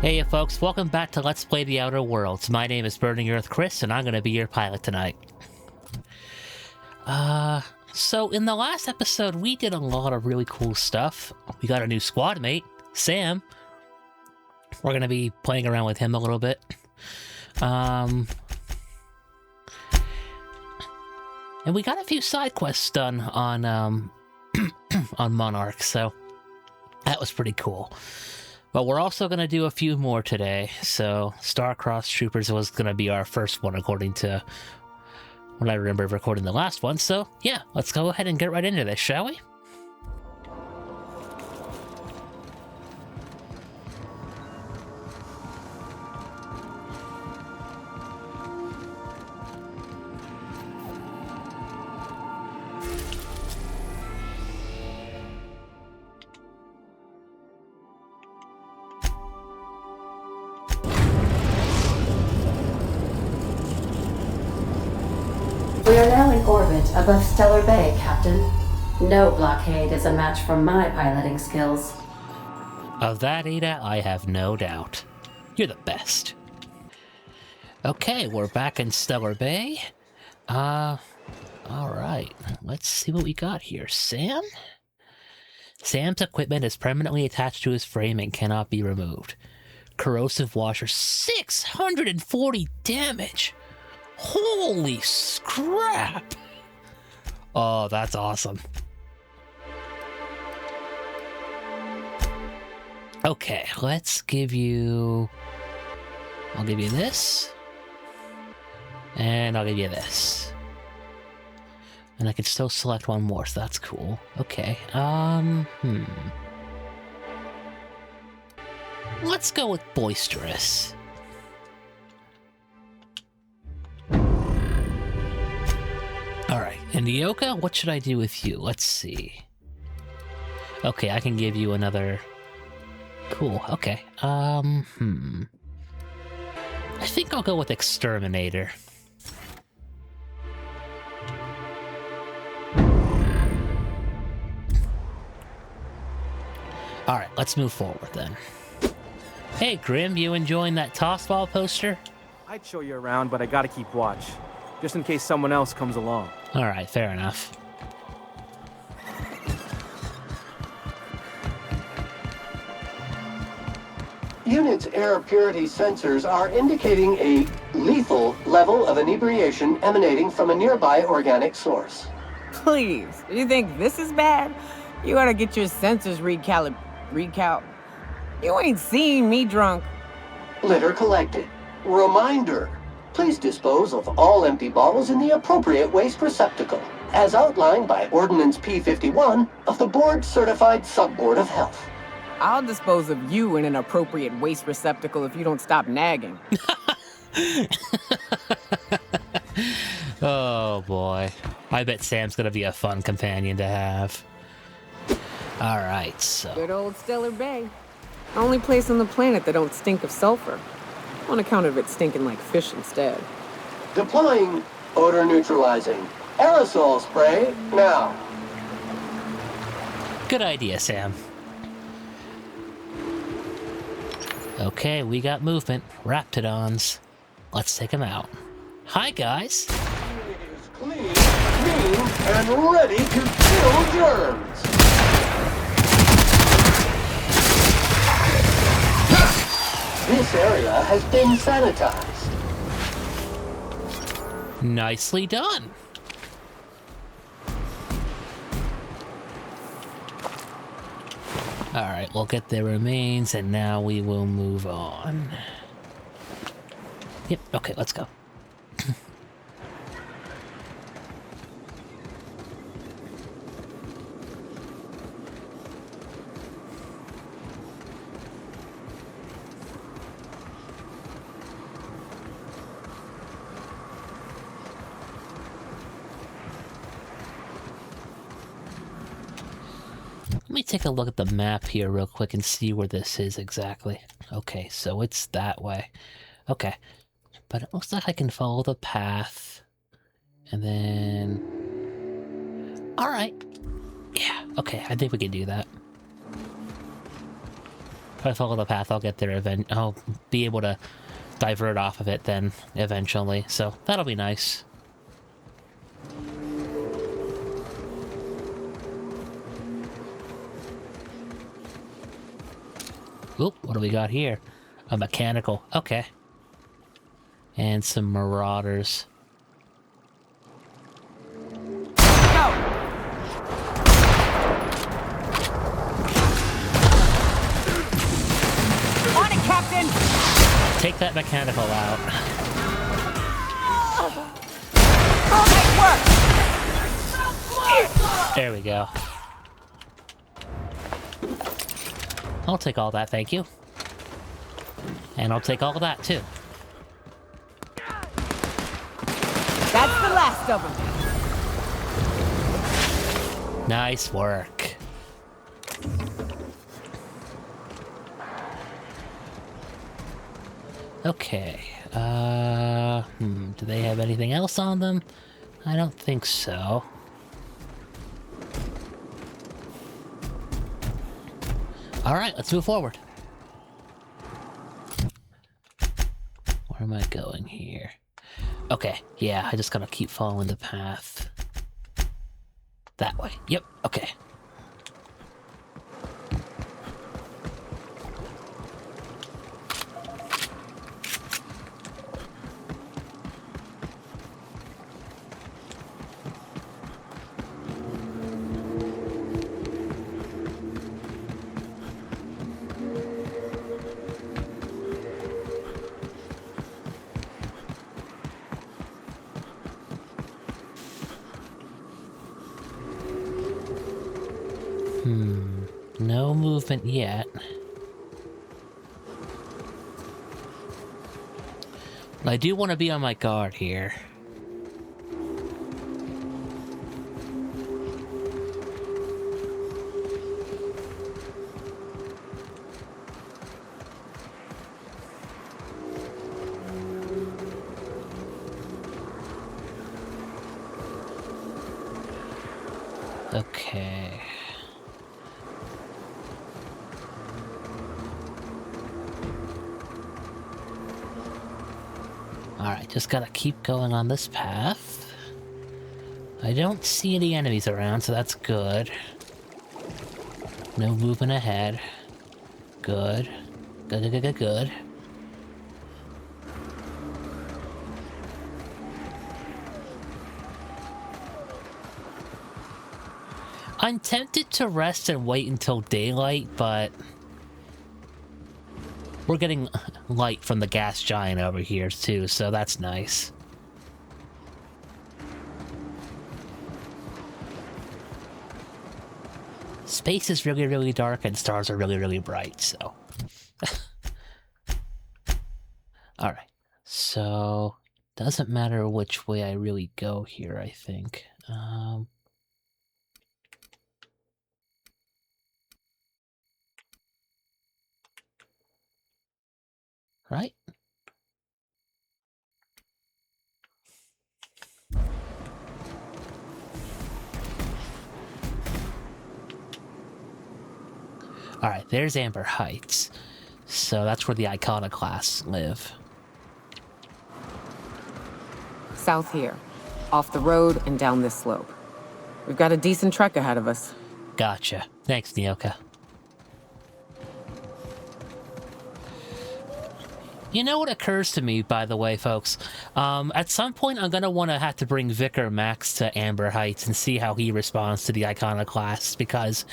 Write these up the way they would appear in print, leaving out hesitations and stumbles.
Hey folks, welcome back to Let's Play The Outer Worlds. My name is Burning Earth Chris, and I'm gonna be your pilot tonight. So in the last episode, we did a lot of really cool stuff. We got a new squad mate, Sam. We're gonna be playing around with him a little bit. And we got a few side quests done on, on Monarch, so that was pretty cool. But we're also going to do a few more today, so Star-Crossed Troopers was going to be our first one according to what I remember recording the last one, so yeah, let's go ahead and get right into this, shall we? We are now in orbit above Stellar Bay, Captain. No blockade is a match for my piloting skills. Of that, Ada, I have no doubt. You're the best. Okay, we're back in Stellar Bay. Alright. Let's see what we got here. Sam? Sam's equipment is permanently attached to his frame and cannot be removed. Corrosive washer, 640 damage! Holy scrap! Oh, that's awesome. Okay, let's give you... I'll give you this. And I'll give you this. And I can still select one more, so that's cool. Okay, Let's go with boisterous. Alright, and Yoka, what should I do with you? Let's see. Okay, I can give you another... Cool, okay. I think I'll go with Exterminator. Alright, let's move forward then. Hey Grim, you enjoying that toss ball poster? I'd show you around, but I gotta keep watch. Just in case someone else comes along. Alright, fair enough. Unit's air purity sensors are indicating a lethal level of inebriation emanating from a nearby organic source. Please, you think this is bad? You gotta get your sensors recalc. You ain't seen me drunk. Litter collected. Reminder. Please dispose of all empty bottles in the appropriate waste receptacle, as outlined by Ordinance P51 of the Board-Certified Sub-Board of Health. I'll dispose of you in an appropriate waste receptacle if you don't stop nagging. Oh boy. I bet Sam's gonna be a fun companion to have. Alright, so... Good old Stellar Bay. Only place on the planet that don't stink of sulfur. On account of it stinking like fish instead. Deploying odor neutralizing aerosol spray now. Good idea, Sam. Okay, we got movement. Raptidons. Let's take them out. Hi, guys. It is clean, mean, and ready to kill germs. This area has been sanitized. Nicely done. Alright, we'll get their remains, and now we will move on. Yep, okay, let's go. Let me take a look at the map here real quick and see where this is exactly. Okay, so it's that way. Okay, but it looks like I can follow the path. And then... Alright. Yeah, okay, I think we can do that. I follow the path, I'll get there I'll be able to divert off of it then, eventually. So, that'll be nice. Oop, what do we got here? A mechanical. Okay. And some marauders. Go! On it, Captain! Take that mechanical out. All night work! There we go. I'll take all that, thank you. And I'll take all of that, too. That's the last of them. Nice work. Okay. Do they have anything else on them? I don't think so. Alright, let's move forward. Where am I going here? Okay, yeah, I just gotta keep following the path. That way. Yep, okay. No movement yet. I do want to be on my guard here. Okay. Alright, just gotta keep going on this path. I don't see any enemies around, so that's good. No movement ahead. Good. Good. I'm tempted to rest and wait until daylight, but we're getting light from the gas giant over here too, so that's nice. Space is really, really dark and stars are really, really bright, so. Alright, so doesn't matter which way I really go here, I think. Right? Alright, there's Amber Heights. So that's where the Iconoclasts live. South here. Off the road and down this slope. We've got a decent trek ahead of us. Gotcha. Thanks, Nyoka. You know what occurs to me, by the way, folks? At some point, I'm going to want to have to bring Vicar Max to Amber Heights and see how he responds to the Iconoclasts, because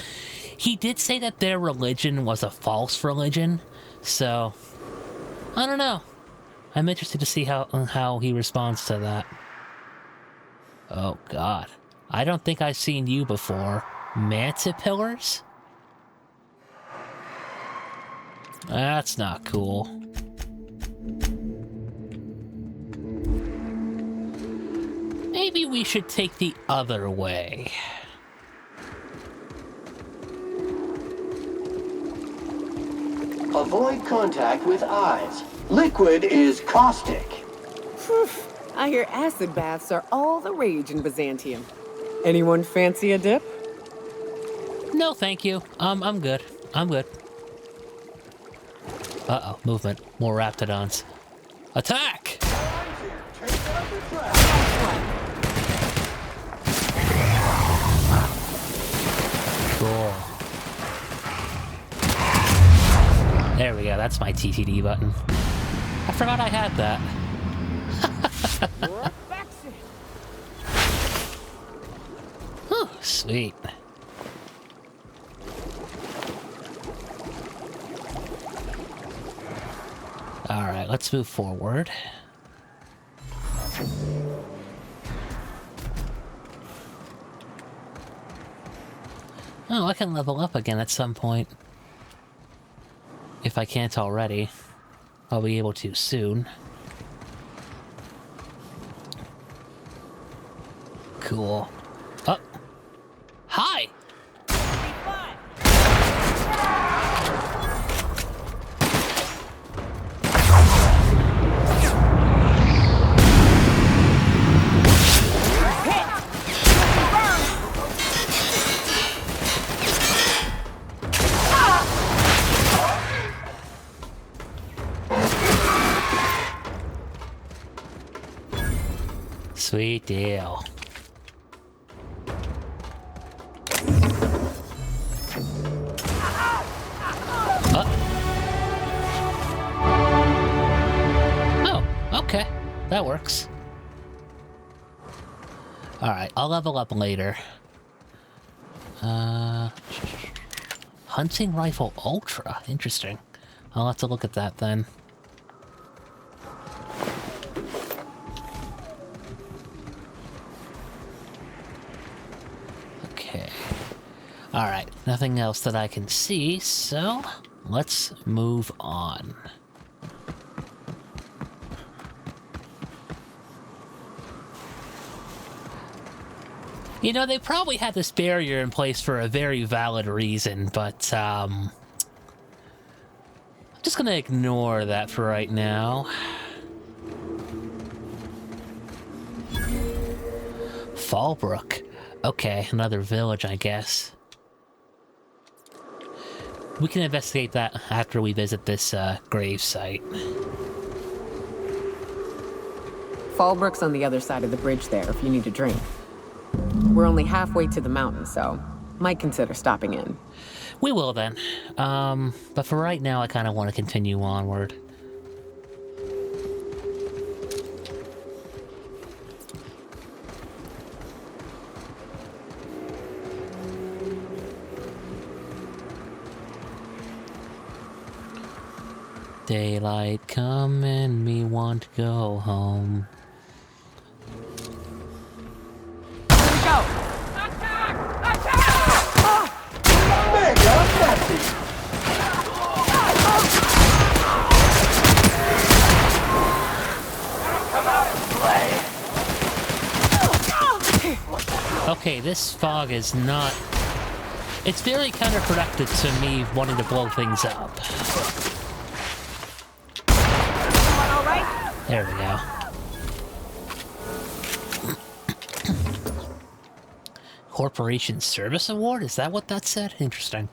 he did say that their religion was a false religion, so I don't know. I'm interested to see how he responds to that. Oh, God. I don't think I've seen you before. Mantipillars? That's not cool. Maybe we should take the other way. Avoid contact with eyes. Liquid is caustic. Phew. I hear acid baths are all the rage in Byzantium. Anyone fancy a dip? No, thank you. I'm good. I'm good. Uh-oh, movement. More raptidons. Attack! Cool. There we go, that's my TTD button. I forgot I had that. Whew, sweet. Alright, let's move forward. Oh, I can level up again at some point. If I can't already. I'll be able to soon. Cool. Oh! Hi! Sweet deal. Oh, okay. That works. Alright, I'll level up later. Hunting Rifle Ultra. Interesting. I'll have to look at that then. Alright, nothing else that I can see, so let's move on. You know, they probably had this barrier in place for a very valid reason, but, I'm just gonna ignore that for right now. Fallbrook. Okay, another village, I guess. We can investigate that after we visit this, grave site. Fallbrook's on the other side of the bridge there if you need a drink. We're only halfway to the mountain, so might consider stopping in. We will then. But for right now, I kind of want to continue onward. Daylight come and me want to go home. Here we go! Attack! Attack! Okay, this fog is not... It's very counterproductive to me wanting to blow things up. There we go. Corporation Service Award? Is that what that said? Interesting.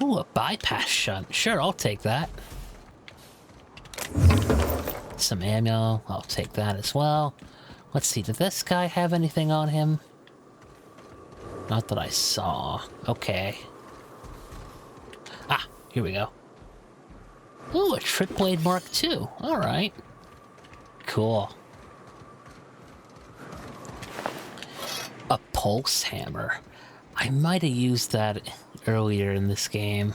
Ooh, a bypass shunt. Sure, I'll take that. Some ammo. I'll take that as well. Let's see, did this guy have anything on him? Not that I saw. Okay. Ah, here we go. Ooh, a Trip Blade Mark II. Alright. Cool. A Pulse Hammer. I might have used that earlier in this game.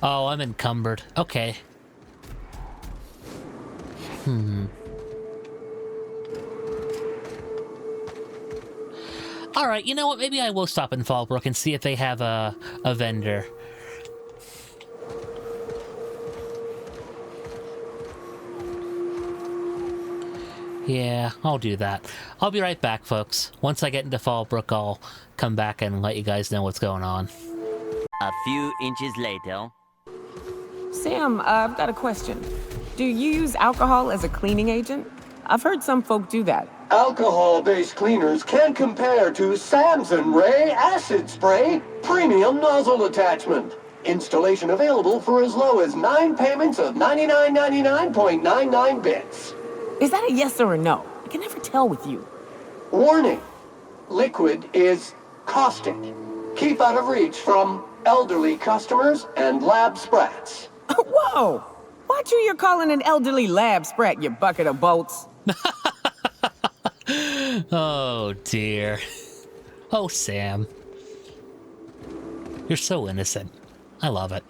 Oh, I'm encumbered. Okay. Alright, you know what? Maybe I will stop in Fallbrook and see if they have a vendor. Yeah, I'll do that. I'll be right back, folks. Once I get into Fallbrook, I'll come back and let you guys know what's going on. A few inches later. Sam, I've got a question. Do you use alcohol as a cleaning agent? I've heard some folk do that. Alcohol-based cleaners can compare to Samson Ray Acid Spray Premium Nozzle Attachment. Installation available for as low as 9 payments of 99.99 bits. Is that a yes or a no? I can never tell with you. Warning. Liquid is caustic. Keep out of reach from elderly customers and lab sprats. Whoa! Watch who you're calling an elderly lab sprat, you bucket of bolts. Oh, dear. Oh, Sam. You're so innocent. I love it.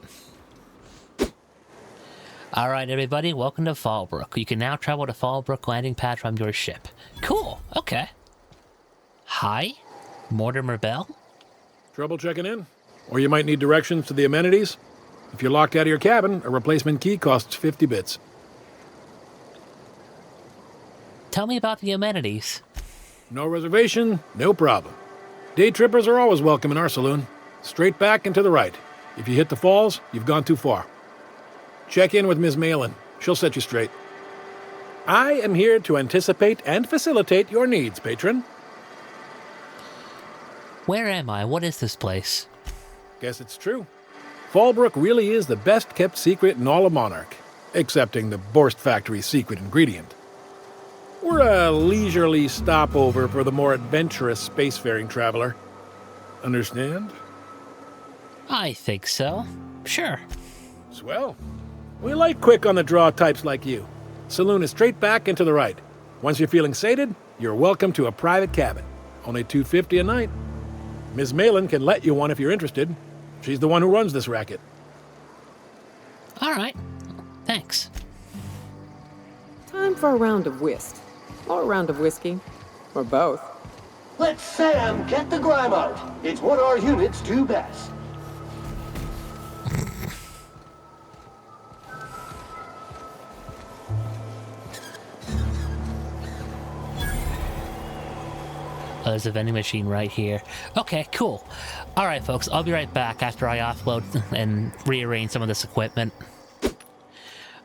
Alright, everybody, welcome to Fallbrook. You can now travel to Fallbrook landing pad from your ship. Cool, okay. Hi? Mortimer Bell? Trouble checking in? Or you might need directions to the amenities? If you're locked out of your cabin, a replacement key costs 50 bits. Tell me about the amenities. No reservation, no problem. Day trippers are always welcome in our saloon. Straight back and to the right. If you hit the falls, you've gone too far. Check in with Ms. Malin. She'll set you straight. I am here to anticipate and facilitate your needs, patron. Where am I? What is this place? Guess it's true. Fallbrook really is the best-kept secret in all of Monarch, excepting the Borst Factory's secret ingredient. We're a leisurely stopover for the more adventurous spacefaring traveler. Understand? I think so. Sure. Swell. We like quick-on-the-draw types like you. Saloon is straight back and to the right. Once you're feeling sated, you're welcome to a private cabin. Only $250 a night. Ms. Malin can let you one if you're interested. She's the one who runs this racket. All right. Thanks. Time for a round of whist. Or a round of whiskey. Or both. Let Sam get the grime out. It's what our units do best. Oh, there's a vending machine right here. Okay, cool. All right, folks, I'll be right back after I offload and rearrange some of this equipment.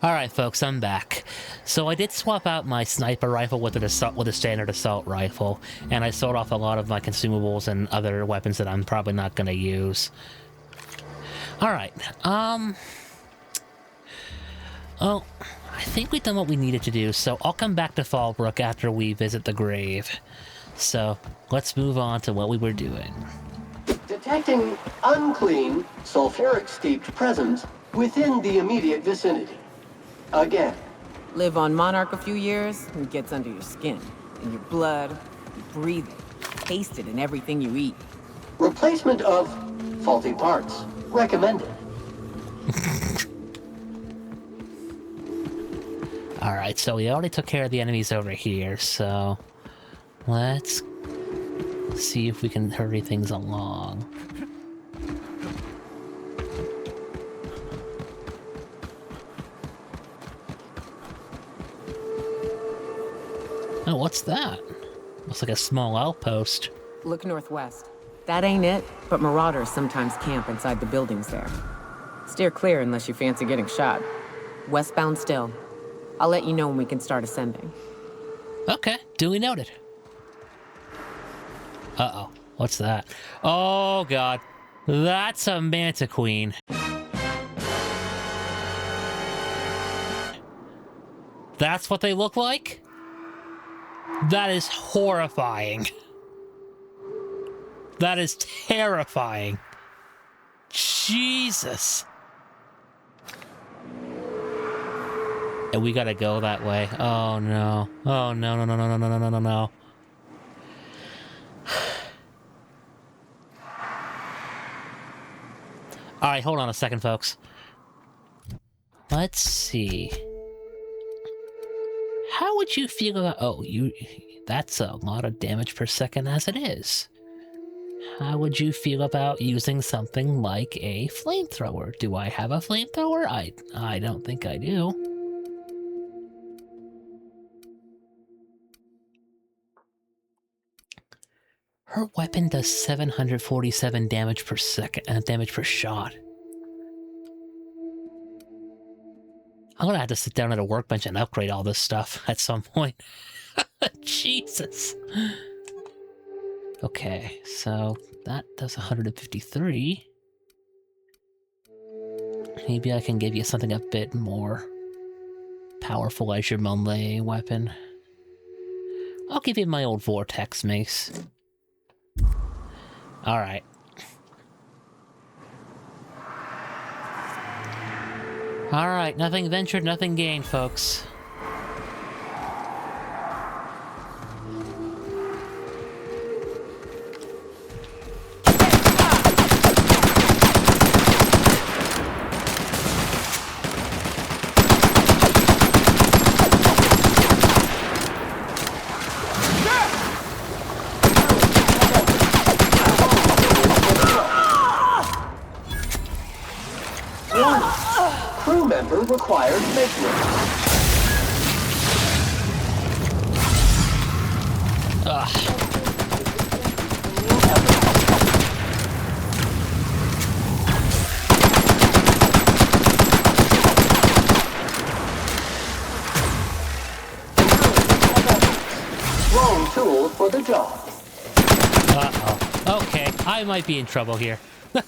All right, folks, I'm back. So I did swap out my sniper rifle with a standard assault rifle, and I sold off a lot of my consumables and other weapons that I'm probably not going to use. All right. Oh, I think we've done what we needed to do, so I'll come back to Fallbrook after we visit the grave. So, let's move on to what we were doing. Detecting unclean, sulfuric-steeped presence within the immediate vicinity. Again. Live on Monarch a few years, and it gets under your skin. In your blood, you breathe it, taste it in everything you eat. Replacement of faulty parts. Recommended. Alright, so we already took care of the enemies over here, so... let's see if we can hurry things along. Oh, what's that? Looks like a small outpost. Look northwest. That ain't it, but marauders sometimes camp inside the buildings there. Steer clear unless you fancy getting shot. Westbound still. I'll let you know when we can start ascending. Okay, duly noted. Uh-oh, what's that? Oh, God. That's a Mantiqueen. That's what they look like? That is horrifying. That is terrifying. Jesus. And we gotta go that way. Oh, no. Oh, no, no, no, no, no, no, no, no, no. Alright, hold on a second, folks. Let's see. How would you feel about... oh, that's a lot of damage per second as it is. How would you feel about using something like a flamethrower? Do I have a flamethrower? I don't think I do. Her weapon does 747 damage per second, damage per shot. I'm gonna have to sit down at a workbench and upgrade all this stuff at some point. Jesus. Okay, so that does 153. Maybe I can give you something a bit more powerful as your melee weapon. I'll give you my old Vortex Mace. Alright. Alright, nothing ventured, nothing gained, folks. Crew member requires maintenance. Wrong tool for the job. Uh-oh. Okay, I might be in trouble here. None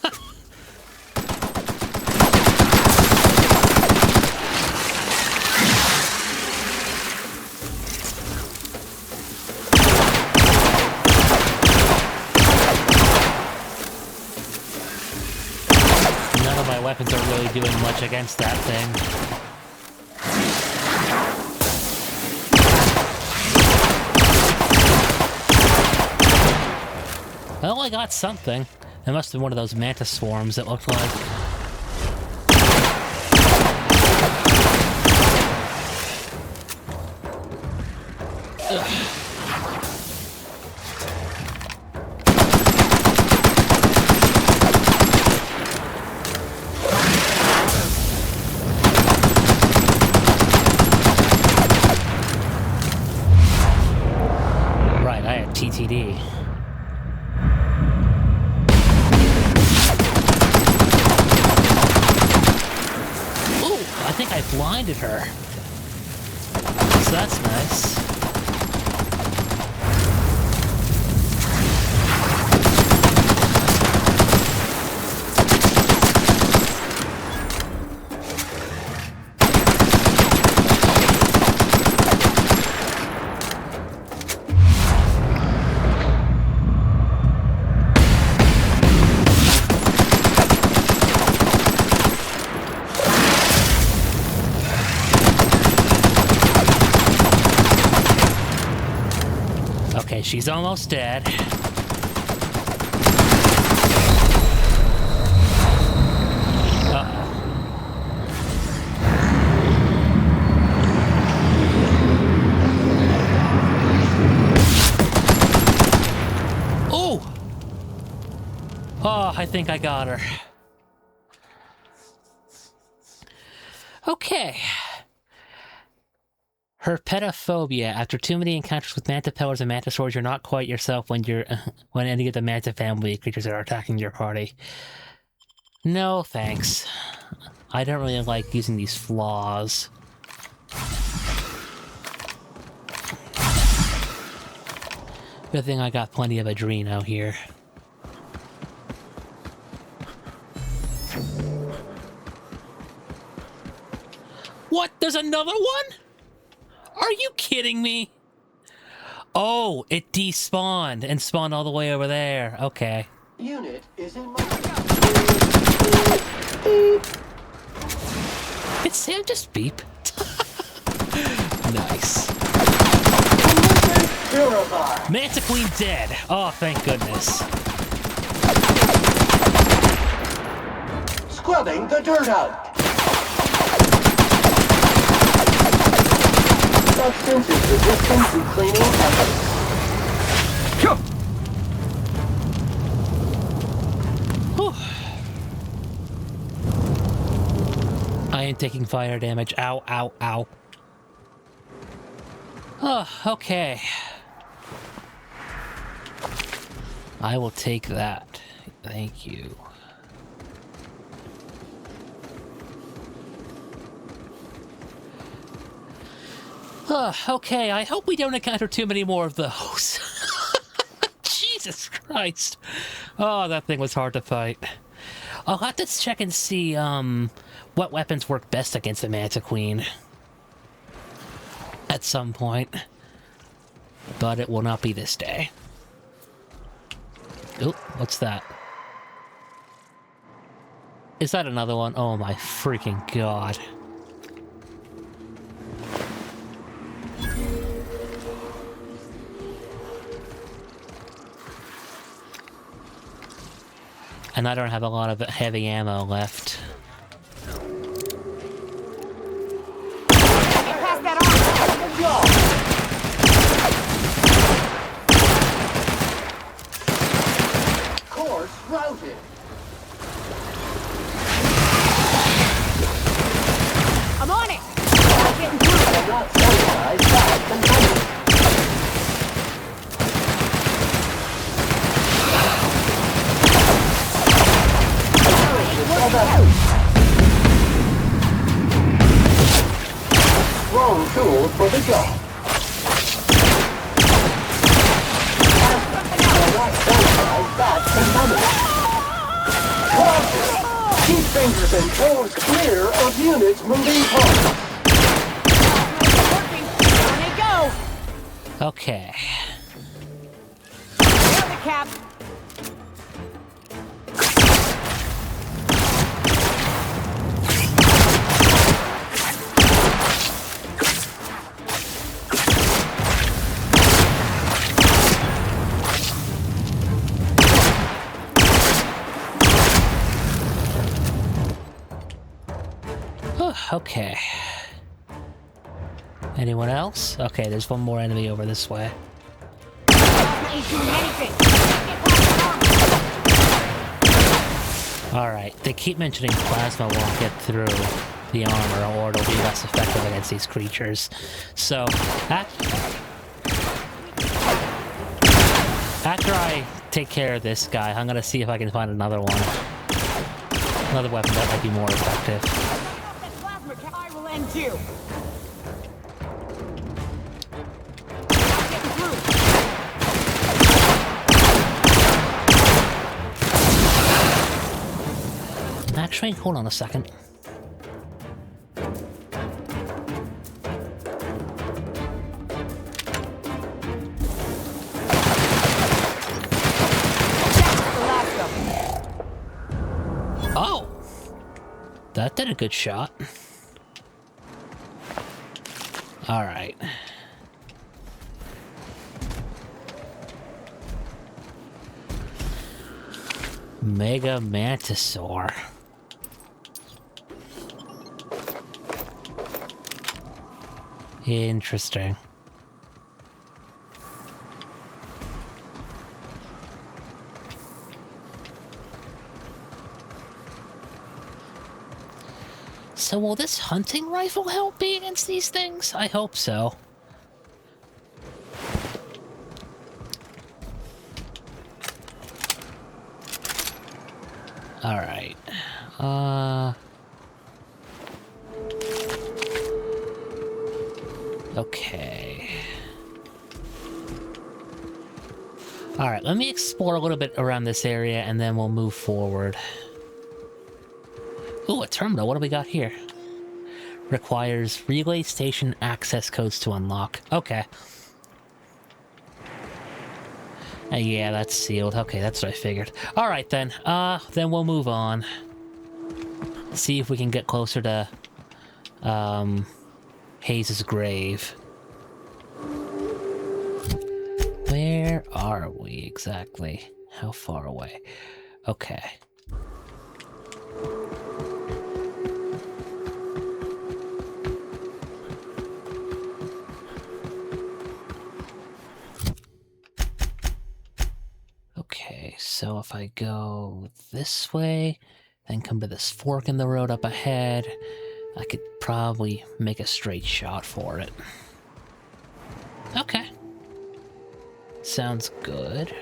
of my weapons are really doing much against that thing. Well, I got something. It must have been one of those mantis swarms, it looked like. Ugh. Right, I had TTD. I think I blinded her. So that's nice. Okay, she's almost dead. Oh! Oh, I think I got her. Okay. Herpetophobia. After too many encounters with mantipillars and mantisaurs, you're not quite yourself when any of the manta family creatures are attacking your party. No, thanks. I don't really like using these flaws. Good thing I got plenty of Adreno here. What? There's another one? Are you kidding me? Oh, it despawned and spawned all the way over there. Okay. Unit is in Did Sam just beep? Nice. MANTIQUEEN dead. Oh, thank goodness. Scrubbing the dirt out. Substance is resistant to cleaning efforts. I am taking fire damage. Ow, ow, ow. Oh, okay. I will take that. Thank you. Okay, I hope we don't encounter too many more of those. Jesus Christ. Oh, that thing was hard to fight. I'll have to check and see, what weapons work best against the Mantiqueen. At some point. But it will not be this day. Oh, what's that? Is that another one? Oh my freaking god. And I don't have a lot of heavy ammo left. Pass that on! Course routed. I'm on it! I'm getting through! Not sanitized, that contaminated. Wrong tool for the job. Not sanitized, that contaminated. Keep fingers and toes clear of units moving parts. On they go! Okay. There's the cap! Okay. Anyone else? Okay, there's one more enemy over this way. Ain't doing anything! Alright, they keep mentioning plasma won't get through the armor or it'll be less effective against these creatures. So, after I take care of this guy, I'm gonna see if I can find another one. Another weapon that might be more effective. I will end you! Actually, hold on a second. Oh! That did a good shot. Alright. Mega Mantisaur. Interesting. So will this hunting rifle help me against these things? I hope so. Alright. Okay. Alright, let me explore a little bit around this area and then we'll move forward. Ooh, a terminal. What do we got here? Requires relay station access codes to unlock. Okay. Yeah, that's sealed. Okay, that's what I figured. Alright then. Then we'll move on. See if we can get closer to, Hayes' grave. Where are we exactly? How far away? Okay. Okay, so if I go this way, then come to this fork in the road up ahead, I could probably make a straight shot for it. Okay. Sounds good.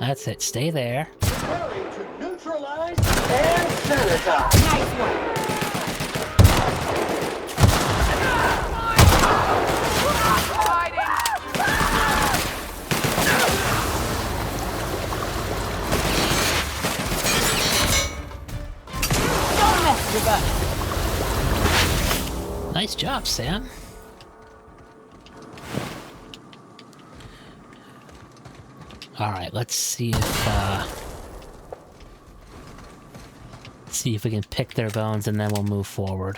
That's it. Stay there. Preparing to neutralize and sanitize. Nice one. Don't mess with us. Nice job, Sam. Alright, let's see if we can pick their bones and then we'll move forward.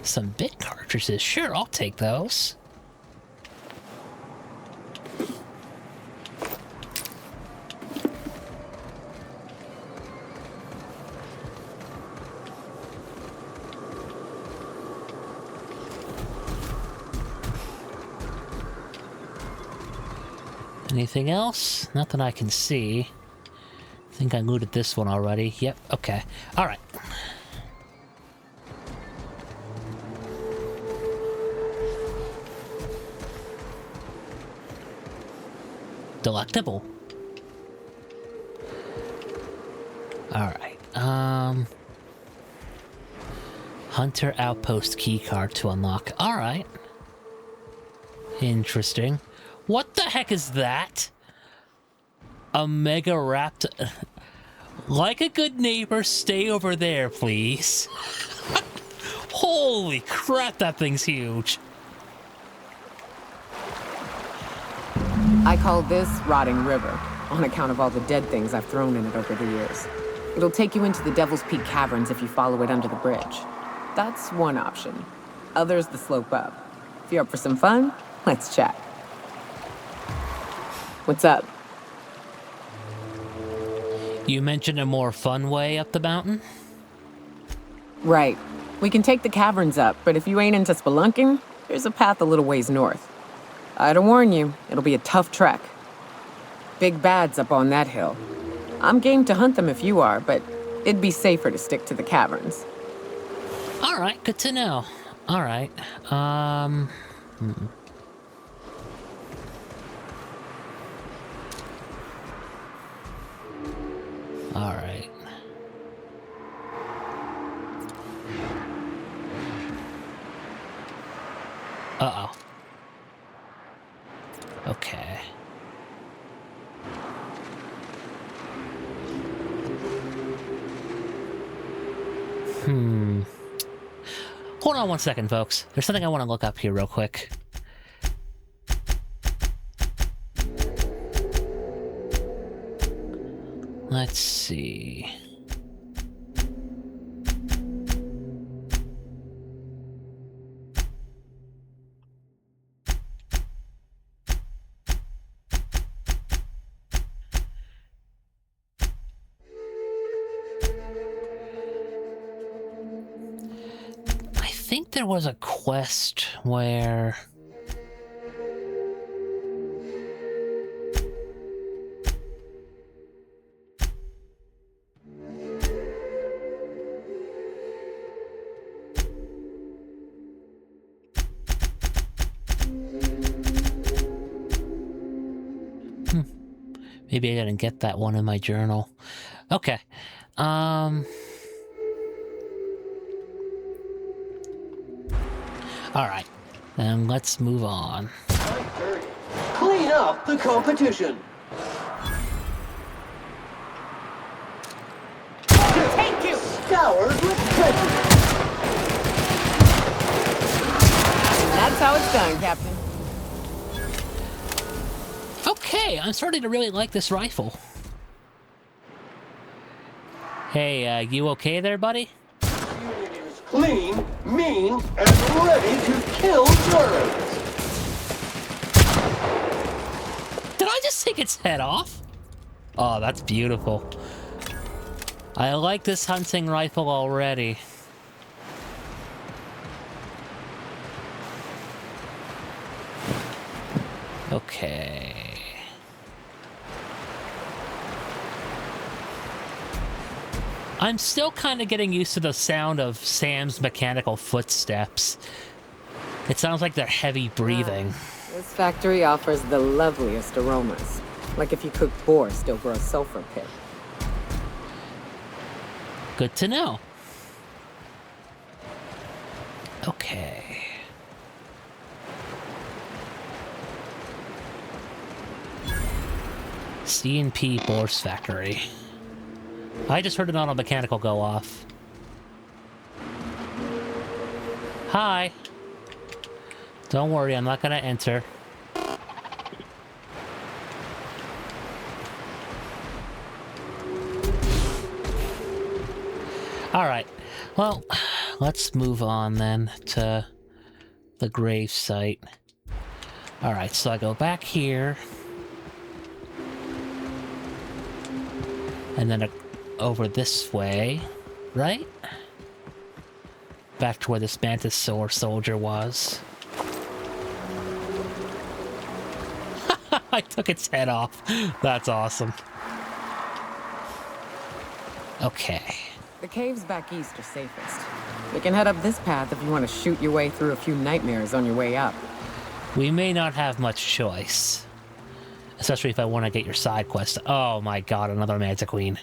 Some bit cartridges. Sure, I'll take those. Anything else? Nothing I can see. I think I looted this one already. Yep, okay. Alright. Delectable. Alright. Hunter Outpost keycard to unlock. Alright. Interesting. What the heck is that? A mega raptor. Like a good neighbor, stay over there, please. Holy crap, that thing's huge. I call this Rotting River, on account of all the dead things I've thrown in it over the years. It'll take you into the Devil's Peak Caverns if you follow it under the bridge. That's one option. Others the slope up. If you're up for some fun, let's chat. What's up? You mentioned a more fun way up the mountain? Right. We can take the caverns up, but if you ain't into spelunking, there's a path a little ways north. I'd warn you, it'll be a tough trek. Big bad's up on that hill. I'm game to hunt them if you are, but it'd be safer to stick to the caverns. Alright, good to know. Alright, Alright. Uh-oh. Okay. Hold on one second, folks. There's something I want to look up here real quick. Let's see. I think there was a quest where... Maybe I didn't get that one in my journal. Okay. Alright. Then let's move on. Clean up the competition. Thank you! Scoured with prejudice. That's how it's done, Captain. Okay, I'm starting to really like this rifle. Hey, you okay there, buddy? It is clean, mean, and ready to kill germs. Did I just take its head off? Oh, that's beautiful. I like this hunting rifle already. Okay. I'm still kind of getting used to the sound of Sam's mechanical footsteps. It sounds like they're heavy breathing. This factory offers the loveliest aromas. Like if you cook boar, still grow a sulfur pit. Good to know. Okay. C&P Boar's Factory. I just heard an auto mechanical go off. Hi. Don't worry, I'm not gonna enter. Alright. Well, let's move on then to the grave site. Alright, so I go back here. And then over this way, right? Back to where this Mantisaur soldier was. I took its head off. That's awesome. Okay. The caves back east are safest. We can head up this path if you want to shoot your way through a few nightmares on your way up. We may not have much choice. Especially if I want to get your side quest. Oh my god, another Mantiqueen.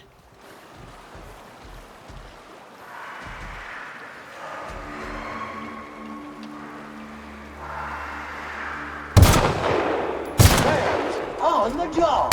Hands on the job!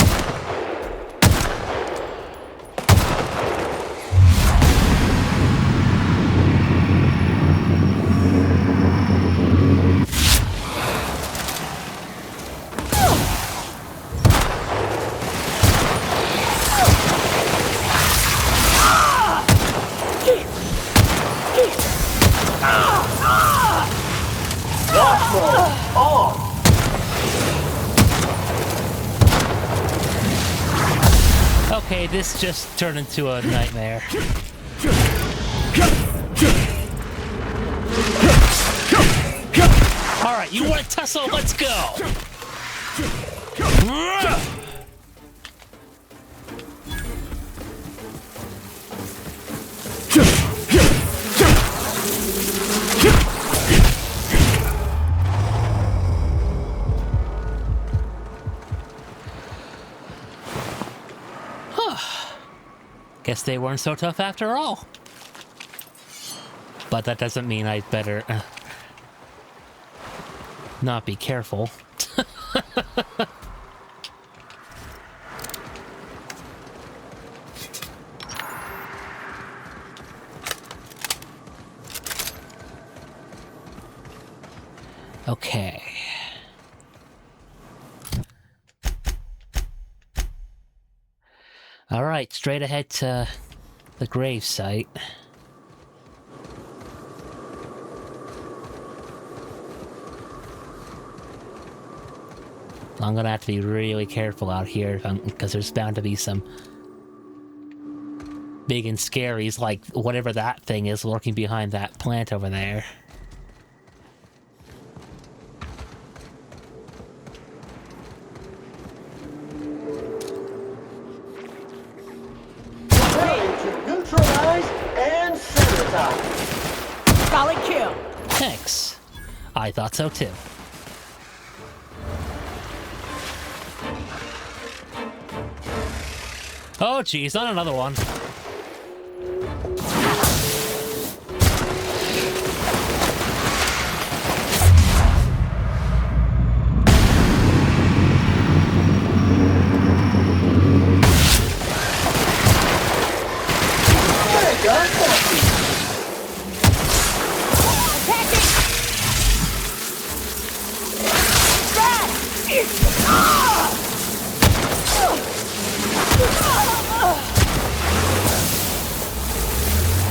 Okay, this just turned into a nightmare. Alright, you want to tussle? Let's go! Guess they weren't so tough after all. But that doesn't mean I'd better not be careful. Okay. All right, straight ahead to the grave site. I'm gonna have to be really careful out here because there's bound to be some big and scaries, like whatever that thing is lurking behind that plant over there. Solid kill. Thanks. I thought so too. Oh geez, not another one.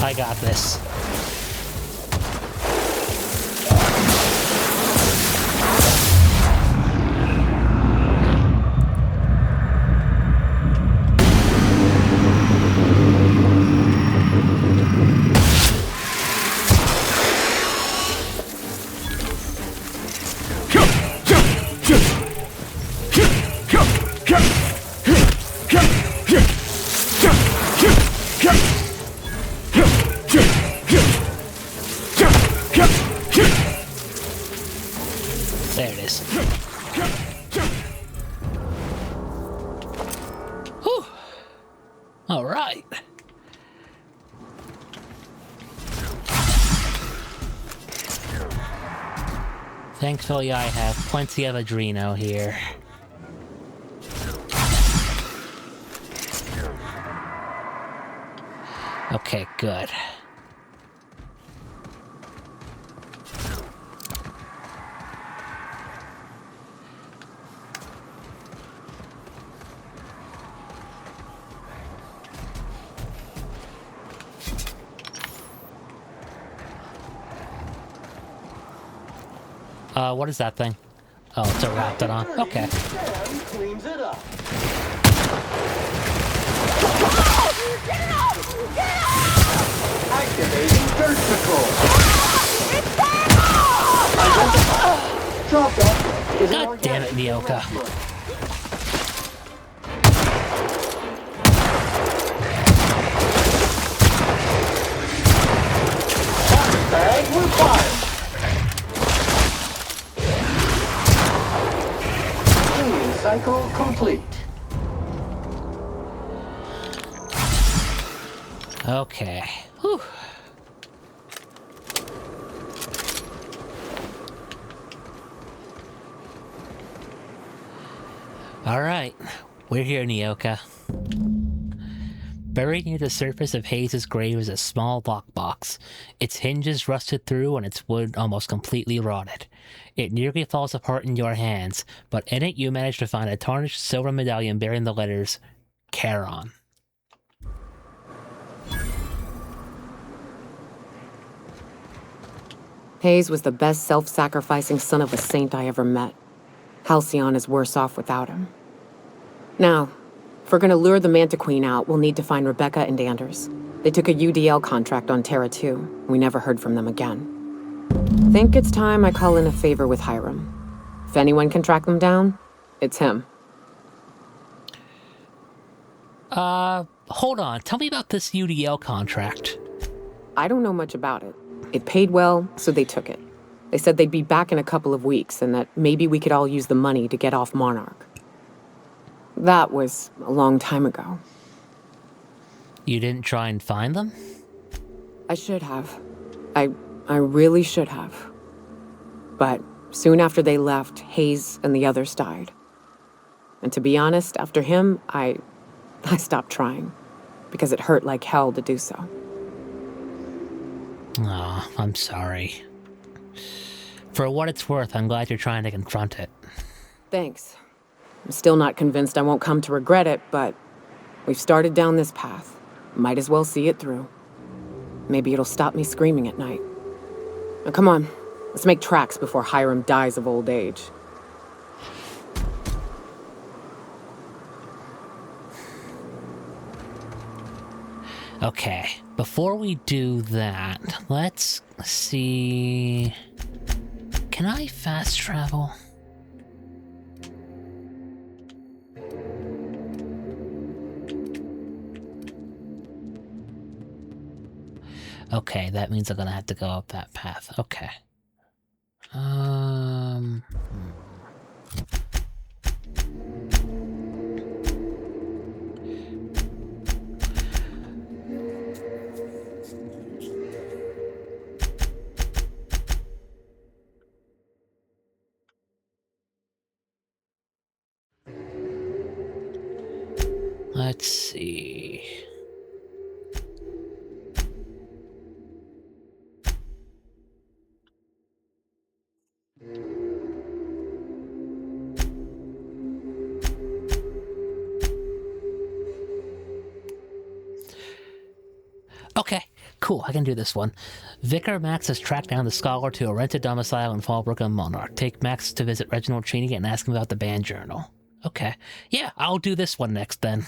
I got this. There it is. Thankfully, I have plenty of Adreno here. Okay, good. What is that thing? Oh, it's a Raptidon. Okay. Sam cleans it up. Activating dirt patrol. Identify. Dropped off. Is an God damn it, organic Nyoka. Bag will fire. Cleaning cycle complete. Okay. Whew. Alright. We're here, Nyoka. Buried near the surface of Hayes' grave is a small lockbox. Its hinges rusted through and its wood almost completely rotted. It nearly falls apart in your hands, but in it you manage to find a tarnished silver medallion bearing the letters Charon. Hayes was the best self-sacrificing son of a saint I ever met. Halcyon is worse off without him. Now, if we're gonna lure the Mantiqueen out, we'll need to find Rebecca and Anders. They took a UDL contract on Terra 2. We never heard from them again. Think it's time I call in a favor with Hiram. If anyone can track them down, it's him. Hold on. Tell me about this UDL contract. I don't know much about it. It paid well, so they took it. They said they'd be back in a couple of weeks and that maybe we could all use the money to get off Monarch. That was a long time ago. You didn't try and find them? I should have. I really should have. But soon after they left, Hayes and the others died. And to be honest, after him, I stopped trying. Because it hurt like hell to do so. Aw, I'm sorry. For what it's worth, I'm glad you're trying to confront it. Thanks. I'm still not convinced I won't come to regret it, but we've started down this path. Might as well see it through. Maybe it'll stop me screaming at night. Now come on, let's make tracks before Hiram dies of old age. Okay, before we do that, let's see... Can I fast travel? Okay, that means I'm gonna have to go up that path. Okay. Let's see. Okay, cool, I can do this one. Vicar Max has tracked down the scholar to a rented domicile in Fallbrook on Monarch. Take Max to visit Reginald Cheney and ask him about the band journal. Okay, yeah, I'll do this one next then.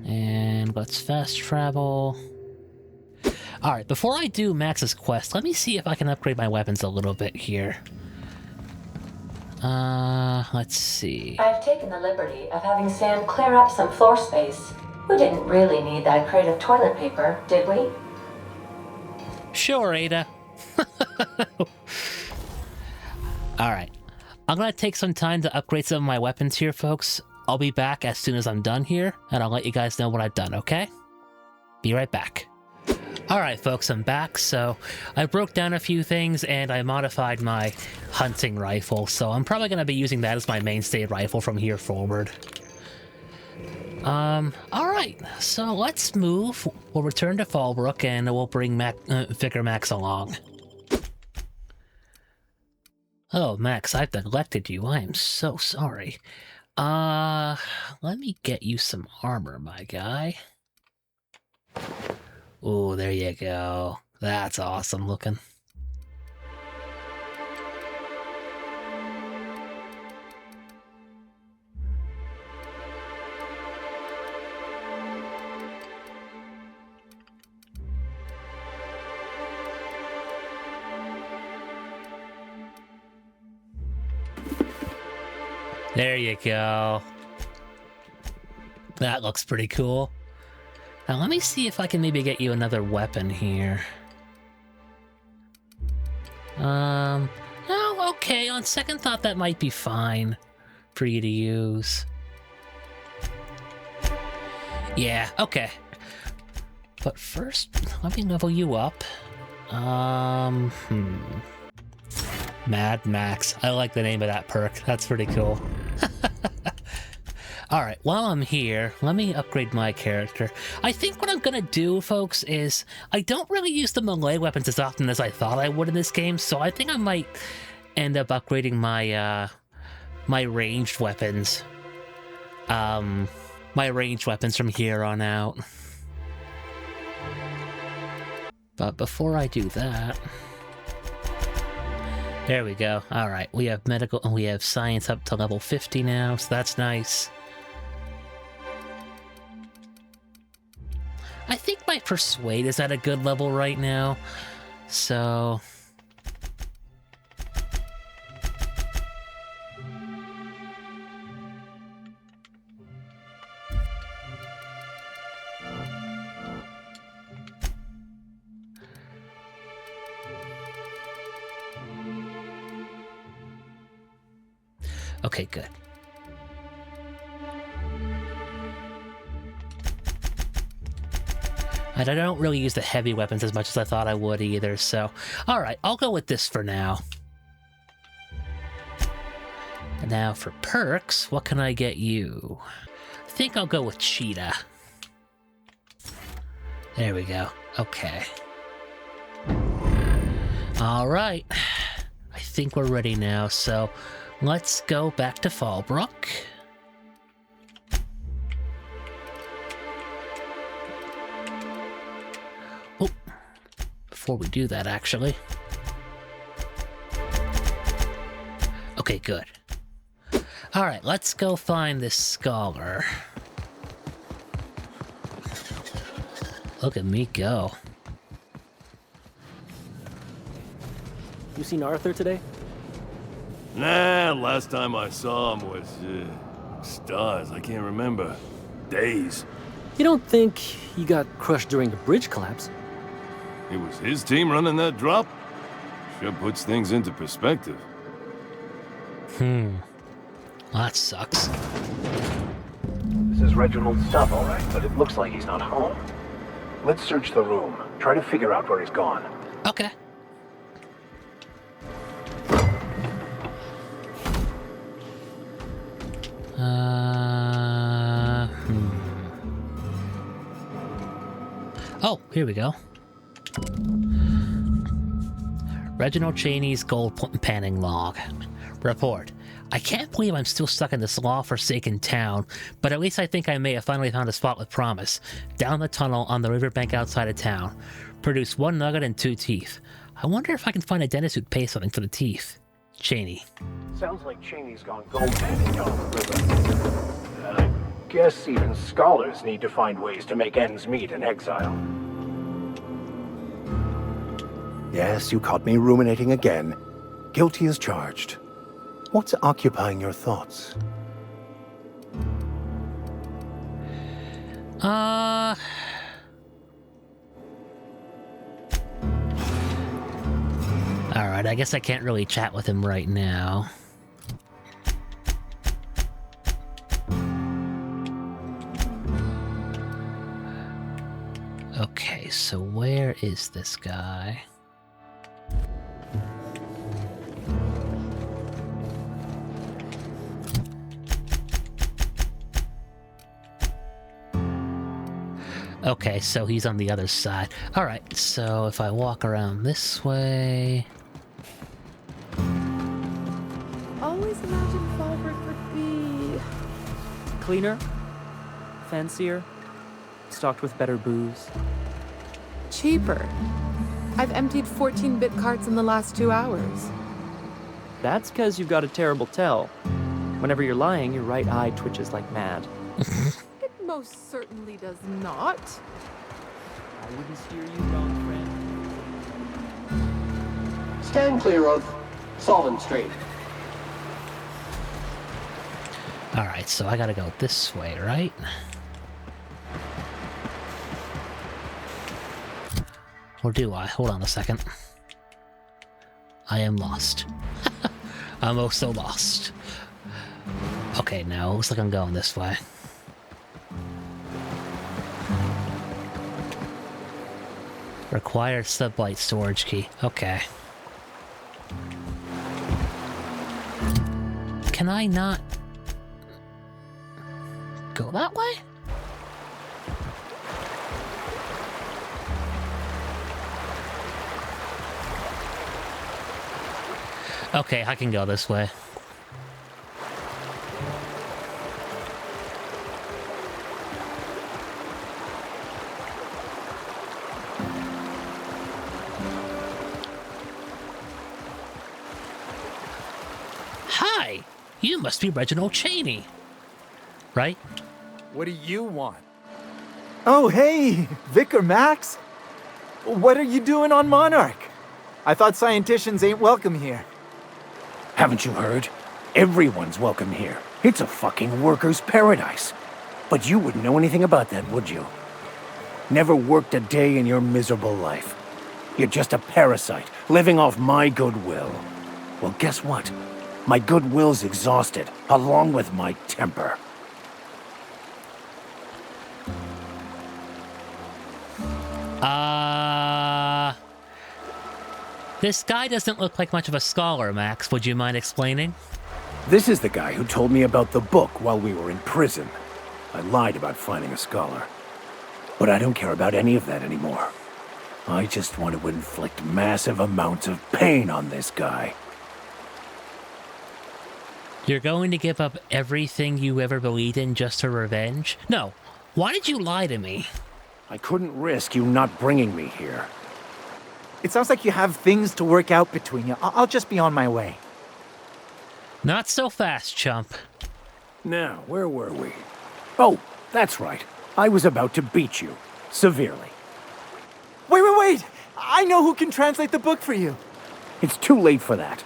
And let's fast travel. Alright, before I do Max's quest, let me see if I can upgrade my weapons a little bit here. Let's see. I've taken the liberty of having Sam clear up some floor space. We didn't really need that crate of toilet paper, did we? Sure, Ada. Alright. I'm gonna take some time to upgrade some of my weapons here, folks. I'll be back as soon as I'm done here, and I'll let you guys know what I've done, okay? Be right back. Alright folks, I'm back. So I broke down a few things and I modified my hunting rifle, so I'm probably going to be using that as my mainstay rifle from here forward. Alright, so let's move. We'll return to Fallbrook and we'll bring Vicar Max along. Oh, Max, I've neglected you. I am so sorry. Let me get you some armor, my guy. Oh, there you go. That's awesome looking. There you go. That looks pretty cool. Now let me see if I can maybe get you another weapon here. Oh, okay, on second thought that might be fine for you to use. Yeah, okay. But first, let me level you up. Mad Max. I like the name of that perk. That's pretty cool. Alright, while I'm here, let me upgrade my character. I think what I'm gonna do, folks, is I don't really use the melee weapons as often as I thought I would in this game, so I think I might end up upgrading my, my ranged weapons. My ranged weapons from here on out. But before I do that... There we go. Alright, we have medical and we have science up to level 50 now, so that's nice. I think my persuade is at a good level right now, so... Okay, good. And I don't really use the heavy weapons as much as I thought I would either, so... Alright, I'll go with this for now. And now for perks, what can I get you? I think I'll go with Cheetah. There we go. Okay. Alright. I think we're ready now, so... Let's go back to Fallbrook. Oh, before we do that, actually. Okay, good. Alright, let's go find this scholar. Look at me go. You seen Arthur today? Nah, last time I saw him was, stars, I can't remember. Days. You don't think he got crushed during the bridge collapse? It was his team running that drop? Sure puts things into perspective. That sucks. This is Reginald's stuff, all right, but it looks like he's not home. Let's search the room. Try to figure out where he's gone. Okay. Oh, here we go. Reginald Cheney's gold panning log. Report. I can't believe I'm still stuck in this law-forsaken town, but at least I think I may have finally found a spot with promise. Down the tunnel on the riverbank outside of town. Produce 1 nugget and 2 teeth. I wonder if I can find a dentist who'd pay something for the teeth. Cheney. Sounds like Cheney's gone gold panning down the river. I guess even scholars need to find ways to make ends meet in exile. Yes, you caught me ruminating again. Guilty as charged. What's occupying your thoughts? Alright, I guess I can't really chat with him right now. Okay, so where is this guy? Okay, so he's on the other side. Alright, so if I walk around this way... Always imagined Falbert would be... Cleaner? Fancier? Stocked with better booze? cheaper. I've emptied 14-bit carts in the last 2 hours. That's because you've got a terrible tell. Whenever you're lying, your right eye twitches like mad. It most certainly does not. I wouldn't steer you wrong, friend. Stand clear of Solon Street. Alright, so I gotta go this way, right? Or do I? Hold on a second. I am lost. I'm oh so lost. Okay, now it looks like I'm going this way. Required sublight storage key. Okay. Can I not go that way? Okay, I can go this way. Hi! You must be Reginald Cheney. Right? What do you want? Oh, hey! Vicar Max? What are you doing on Monarch? I thought scienticians ain't welcome here. Haven't you heard? Everyone's welcome here. It's a fucking worker's paradise. But you wouldn't know anything about that, would you? Never worked a day in your miserable life. You're just a parasite, living off my goodwill. Well, guess what? My goodwill's exhausted, along with my temper. This guy doesn't look like much of a scholar, Max. Would you mind explaining? This is the guy who told me about the book while we were in prison. I lied about finding a scholar. But I don't care about any of that anymore. I just want to inflict massive amounts of pain on this guy. You're going to give up everything you ever believed in just for revenge? No. Why did you lie to me? I couldn't risk you not bringing me here. It sounds like you have things to work out between you. I'll just be on my way. Not so fast, chump. Now, where were we? Oh, that's right. I was about to beat you. Severely. Wait! I know who can translate the book for you. It's too late for that.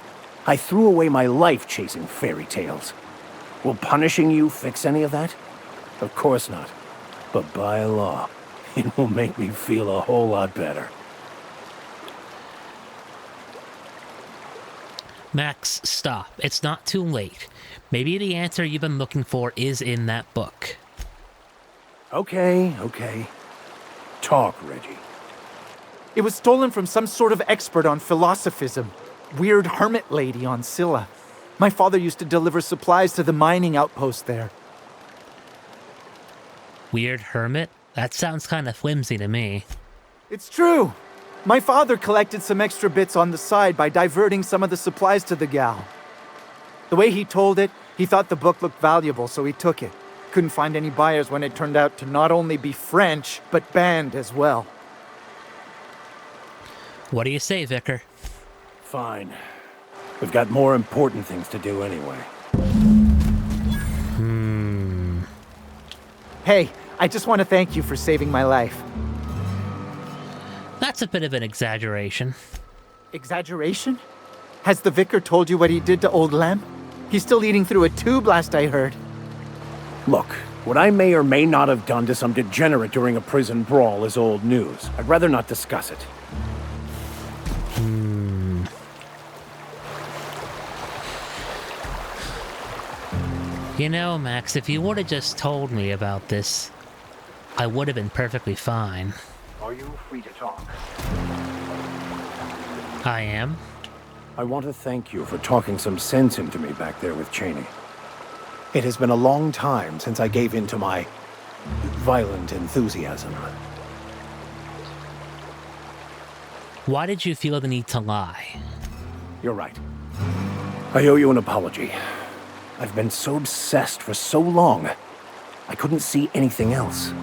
I threw away my life chasing fairy tales. Will punishing you fix any of that? Of course not. But by law, it will make me feel a whole lot better. Max, stop. It's not too late. Maybe the answer you've been looking for is in that book. Okay. Talk, Reggie. It was stolen from some sort of expert on philosophism. Weird hermit lady on Scylla. My father used to deliver supplies to the mining outpost there. Weird hermit? That sounds kind of flimsy to me. It's true. My father collected some extra bits on the side by diverting some of the supplies to the gal. The way he told it, he thought the book looked valuable, so he took it. Couldn't find any buyers when it turned out to not only be French, but banned as well. What do you say, Vicar? Fine. We've got more important things to do anyway. Hey, I just want to thank you for saving my life. That's a bit of an exaggeration. Exaggeration? Has the vicar told you what he did to old Lem? He's still eating through a tube, last I heard. Look, what I may or may not have done to some degenerate during a prison brawl is old news. I'd rather not discuss it. You know, Max, if you would have just told me about this, I would have been perfectly fine. Are you free to talk? I am. I want to thank you for talking some sense into me back there with Cheney. It has been a long time since I gave in to my violent enthusiasm. Why did you feel the need to lie? You're right. I owe you an apology. I've been so obsessed for so long, I couldn't see anything else.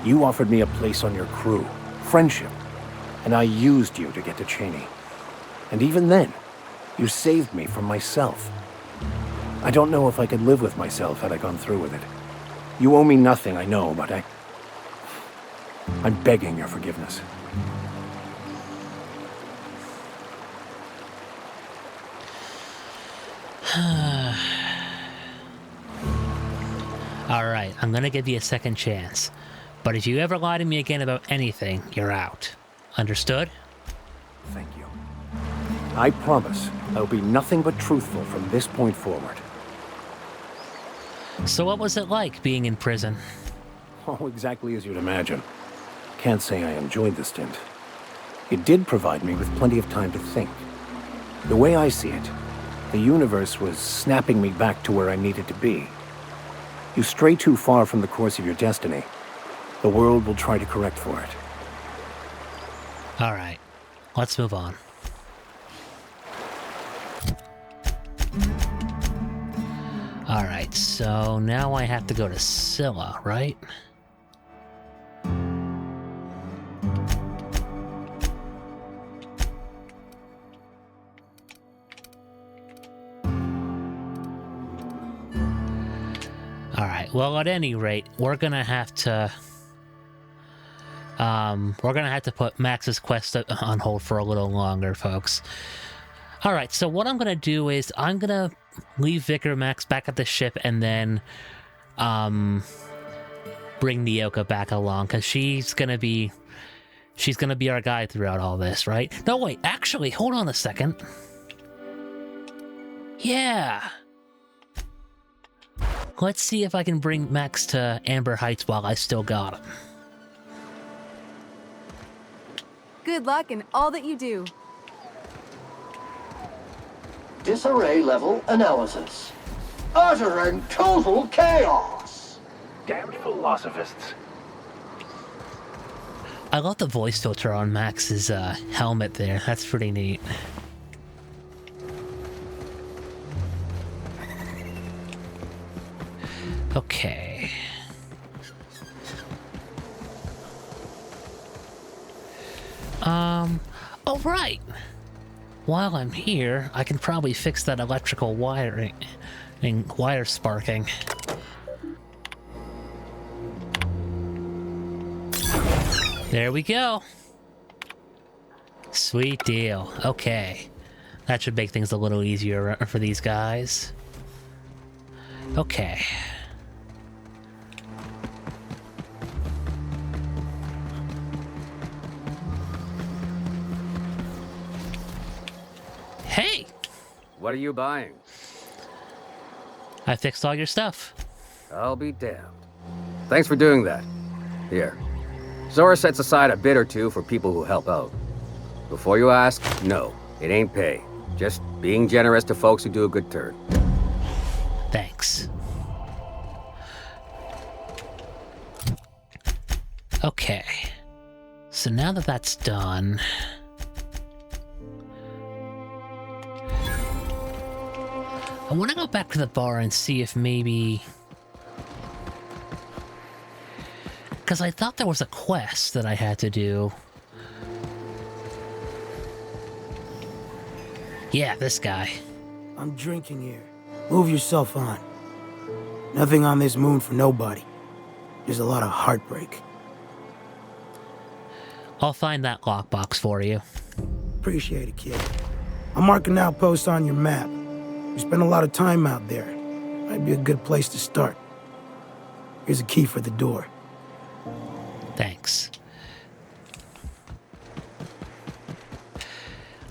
You offered me a place on your crew, friendship, and I used you to get to Cheney. And even then, you saved me from myself. I don't know if I could live with myself had I gone through with it. You owe me nothing, I know, but I'm begging your forgiveness. Alright, I'm gonna give you a second chance. But if you ever lie to me again about anything, you're out. Understood? Thank you. I promise I'll be nothing but truthful from this point forward. So what was it like being in prison? Oh, exactly as you'd imagine. Can't say I enjoyed the stint. It did provide me with plenty of time to think. The way I see it, the universe was snapping me back to where I needed to be. You stray too far from the course of your destiny, the world will try to correct for it. Alright, let's move on. Alright, so now I have to go to Scylla, right? Alright, well at any rate, we're gonna have to put Max's quest on hold for a little longer, folks. Alright, so what I'm gonna do is I'm gonna leave Vicar Max back at the ship and then bring Nyoka back along, because she's gonna be our guide throughout all this, right? No, wait, actually, hold on a second. Yeah. Let's see if I can bring Max to Amber Heights while I still got him. Good luck in all that you do. Disarray level analysis. Utter and total chaos! Damned philosophists. I love the voice filter on Max's helmet there. That's pretty neat. Okay. Oh right. While I'm here, I can probably fix that electrical wiring and wire sparking. There we go. Sweet deal. Okay. That should make things a little easier for these guys. Okay. Hey! What are you buying? I fixed all your stuff. I'll be damned. Thanks for doing that. Here. Zora sets aside a bit or two for people who help out. Before you ask, no, it ain't pay. Just being generous to folks who do a good turn. Thanks. Okay. So now that that's done... I want to go back to the bar and see if maybe... Because I thought there was a quest that I had to do. Yeah, this guy. I'm drinking here. Move yourself on. Nothing on this moon for nobody. There's a lot of heartbreak. I'll find that lockbox for you. Appreciate it, kid. I'm marking outposts on your map. You spend a lot of time out there. Might be a good place to start. Here's a key for the door. Thanks.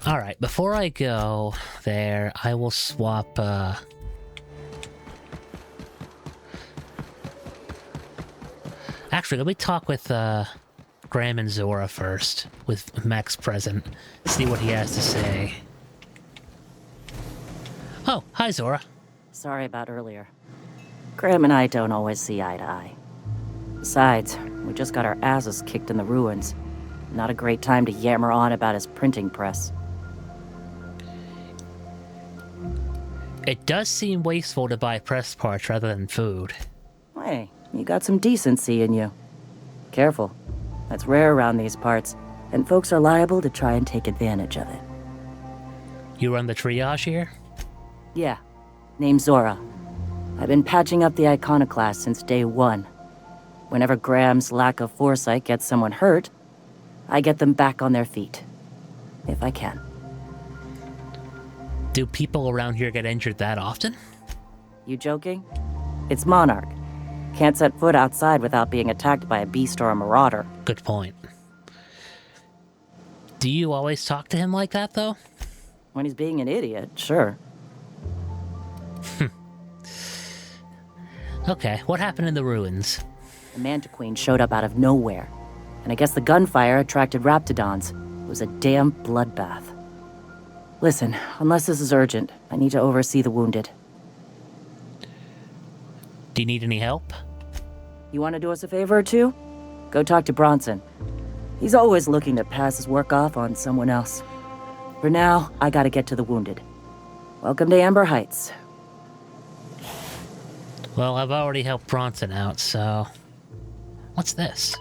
Alright, before I go there, I will swap, Actually, let me talk with, Graham and Zora first, with Max present. See what he has to say. Oh, hi Zora. Sorry about earlier. Graham and I don't always see eye to eye. Besides, we just got our asses kicked in the ruins. Not a great time to yammer on about his printing press. It does seem wasteful to buy press parts rather than food. Hey, you got some decency in you. Careful. That's rare around these parts, and folks are liable to try and take advantage of it. You run the triage here? Yeah. Name's Zora. I've been patching up the Iconoclasts since day one. Whenever Graham's lack of foresight gets someone hurt, I get them back on their feet. If I can. Do people around here get injured that often? You joking? It's Monarch. Can't set foot outside without being attacked by a beast or a marauder. Good point. Do you always talk to him like that, though? When he's being an idiot, sure. Okay, what happened in the ruins? The Mantiqueen showed up out of nowhere, and I guess the gunfire attracted raptidons. It was a damn bloodbath. Listen, unless this is urgent, I need to oversee the wounded. Do you need any help? You want to do us a favor or two? Go talk to Bronson. He's always looking to pass his work off on someone else. For now, I gotta get to the wounded. Welcome to Amber Heights. Well, I've already helped Bronson out, so... What's this?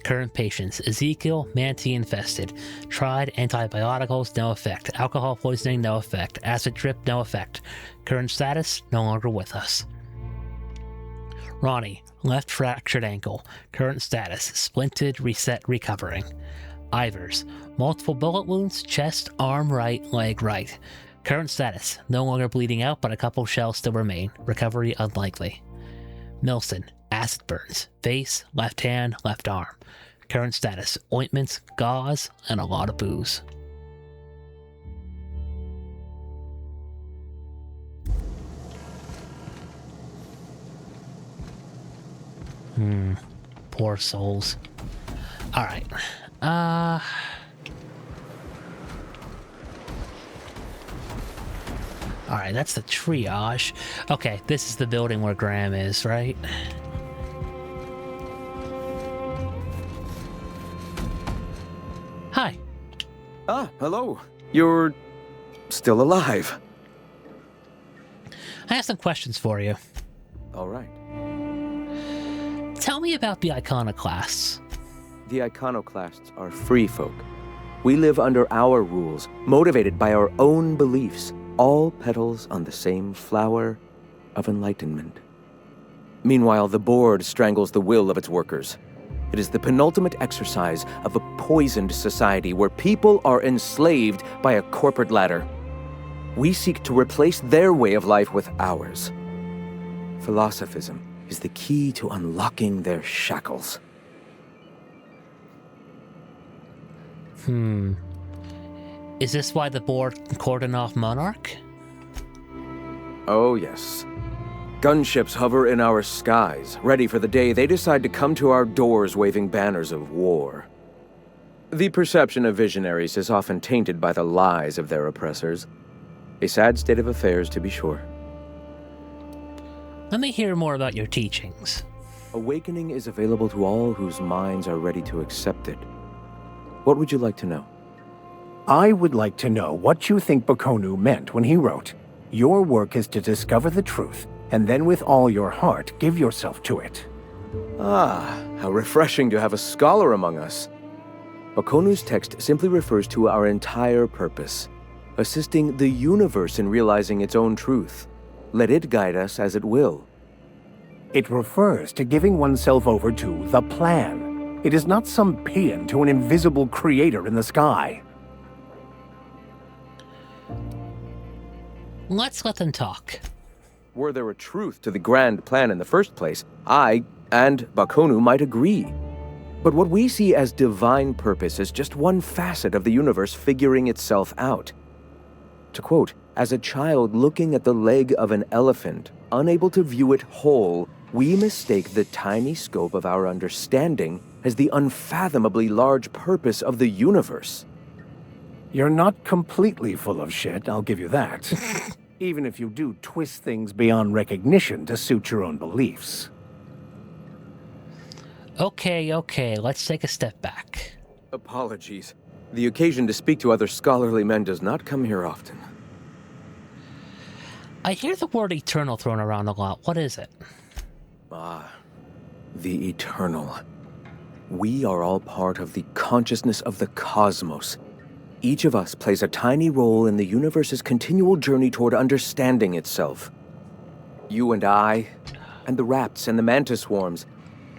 Current patients. Ezekiel, manti infested. Tried antibioticals, no effect. Alcohol poisoning, no effect. Acid drip, no effect. Current status, no longer with us. Ronnie, left fractured ankle. Current status, splinted, reset, recovering. Ivers, multiple bullet wounds, chest, arm right, leg right. Current status, no longer bleeding out, but a couple shells still remain. Recovery unlikely. Milson, acid burns. Face, left hand, left arm. Current status, ointments, gauze, and a lot of booze. Poor souls. Alright. Alright, that's the triage. Okay, this is the building where Graham is, right? Hi. Ah, hello. You're still alive. I have some questions for you. All right. Tell me about the Iconoclasts. The Iconoclasts are free folk. We live under our rules, motivated by our own beliefs, all petals on the same flower of enlightenment. Meanwhile, the board strangles the will of its workers. It is the penultimate exercise of a poisoned society where people are enslaved by a corporate ladder. We seek to replace their way of life with ours. Philosophism is the key to unlocking their shackles. Is this why the board cordoned off Monarch? Oh, yes. Gunships hover in our skies, ready for the day they decide to come to our doors waving banners of war. The perception of visionaries is often tainted by the lies of their oppressors. A sad state of affairs, to be sure. Let me hear more about your teachings. Awakening is available to all whose minds are ready to accept it. What would you like to know? I would like to know what you think Bakonu meant when he wrote, "Your work is to discover the truth, and then with all your heart give yourself to it." Ah, how refreshing to have a scholar among us. Bakonu's text simply refers to our entire purpose, assisting the universe in realizing its own truth. Let it guide us as it will. It refers to giving oneself over to the plan. It is not some paean to an invisible creator in the sky. Let's let them talk. Were there a truth to the grand plan in the first place, I and Bakonu might agree. But what we see as divine purpose is just one facet of the universe figuring itself out. To quote, "As a child looking at the leg of an elephant, unable to view it whole, We mistake the tiny scope of our understanding as the unfathomably large purpose of the universe. You're not completely full of shit, I'll give you that. Even if you do twist things beyond recognition to suit your own beliefs. Okay, let's take a step back. Apologies. The occasion to speak to other scholarly men does not come here often. I hear the word eternal thrown around a lot. What is it? The eternal. We are all part of the consciousness of the cosmos. Each of us plays a tiny role in the universe's continual journey toward understanding itself. You and I, and the rats and the mantis swarms.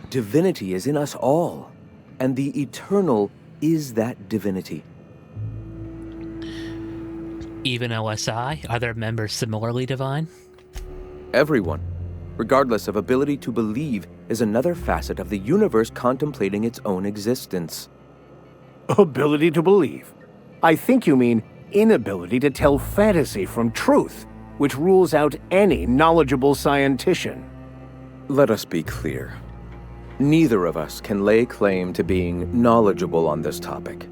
Divinity is in us all, and the eternal is that divinity. Even OSI? Are their members similarly divine? Everyone, regardless of ability to believe, is another facet of the universe contemplating its own existence. Ability to believe? I think you mean inability to tell fantasy from truth, which rules out any knowledgeable scientician. Let us be clear. Neither of us can lay claim to being knowledgeable on this topic.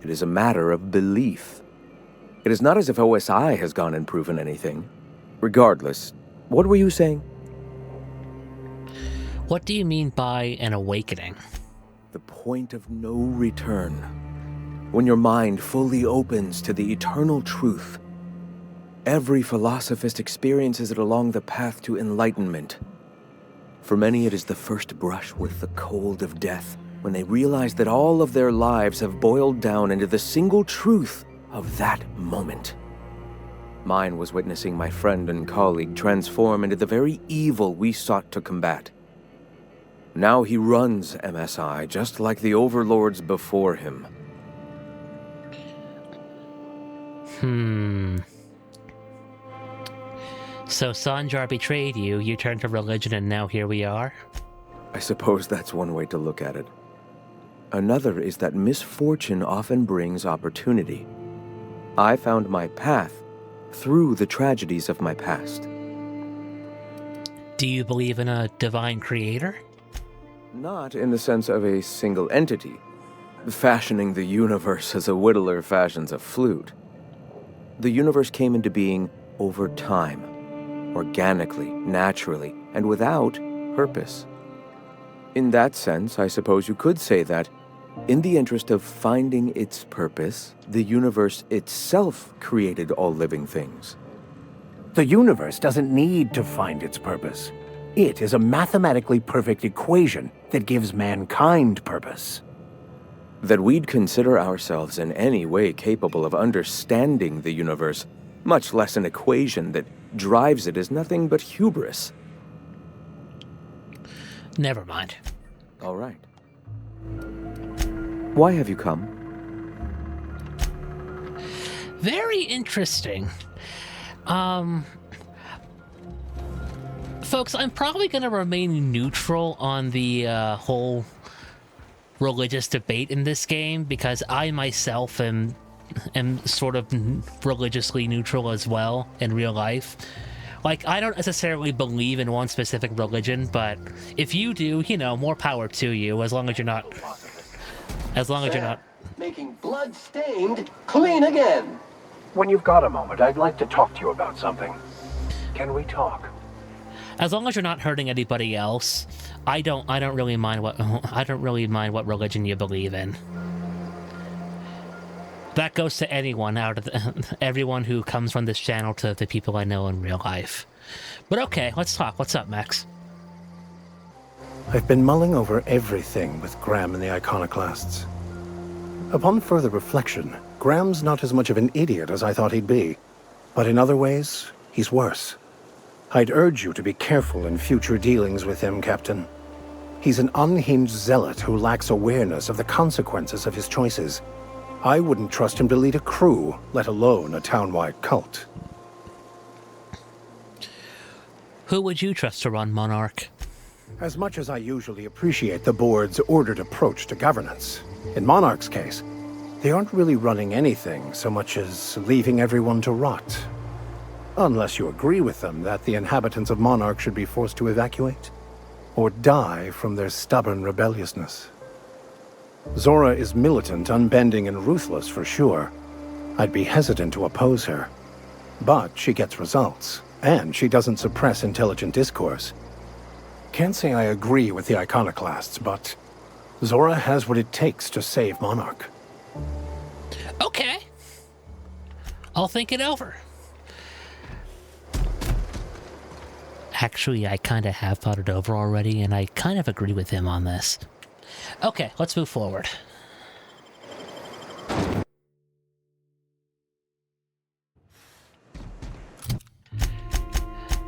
It is a matter of belief. It is not as if OSI has gone and proven anything. Regardless, what were you saying? What do you mean by an awakening? The point of no return. When your mind fully opens to the eternal truth. Every philosophist experiences it along the path to enlightenment. For many, it is the first brush with the cold of death, when they realize that all of their lives have boiled down into the single truth of that moment. Mine was witnessing my friend and colleague transform into the very evil we sought to combat. Now he runs MSI just like the overlords before him. So Sanjar betrayed you, you turned to religion, and now here we are? I suppose that's one way to look at it. Another is that misfortune often brings opportunity. I found my path through the tragedies of my past. Do you believe in a divine creator? Not in the sense of a single entity, fashioning the universe as a whittler fashions a flute. The universe came into being over time, organically, naturally, and without purpose. In that sense, I suppose you could say that, in the interest of finding its purpose, the universe itself created all living things. The universe doesn't need to find its purpose. It is a mathematically perfect equation that gives mankind purpose. That we'd consider ourselves in any way capable of understanding the universe, much less an equation that drives it, is nothing but hubris. Never mind. All right. Why have you come? Very interesting. Folks, I'm probably going to remain neutral on the whole religious debate in this game, because I myself am sort of religiously neutral as well in real life. Like, I don't necessarily believe in one specific religion, but if you do, you know, more power to you, as long as you're not... Making blood stained clean again. When you've got a moment, I'd like to talk to you about something. Can we talk? As long as you're not hurting anybody else, I don't really mind what religion you believe in. That goes to anyone everyone who comes from this channel to the people I know in real life. But okay, let's talk. What's up, Max? I've been mulling over everything with Graham and the Iconoclasts. Upon further reflection, Graham's not as much of an idiot as I thought he'd be. But in other ways, he's worse. I'd urge you to be careful in future dealings with him, Captain. He's an unhinged zealot who lacks awareness of the consequences of his choices. I wouldn't trust him to lead a crew, let alone a town-wide cult. Who would you trust to run Monarch? As much as I usually appreciate the board's ordered approach to governance, in Monarch's case, they aren't really running anything so much as leaving everyone to rot. Unless you agree with them that the inhabitants of Monarch should be forced to evacuate. or die from their stubborn rebelliousness. Zora is militant, unbending, and ruthless for sure. I'd be hesitant to oppose her. But she gets results, and she doesn't suppress intelligent discourse. Can't say I agree with the Iconoclasts, but Zora has what it takes to save Monarch. Okay. I'll think it over. Actually, I kind of have thought it over already, and I kind of agree with him on this. Okay, let's move forward.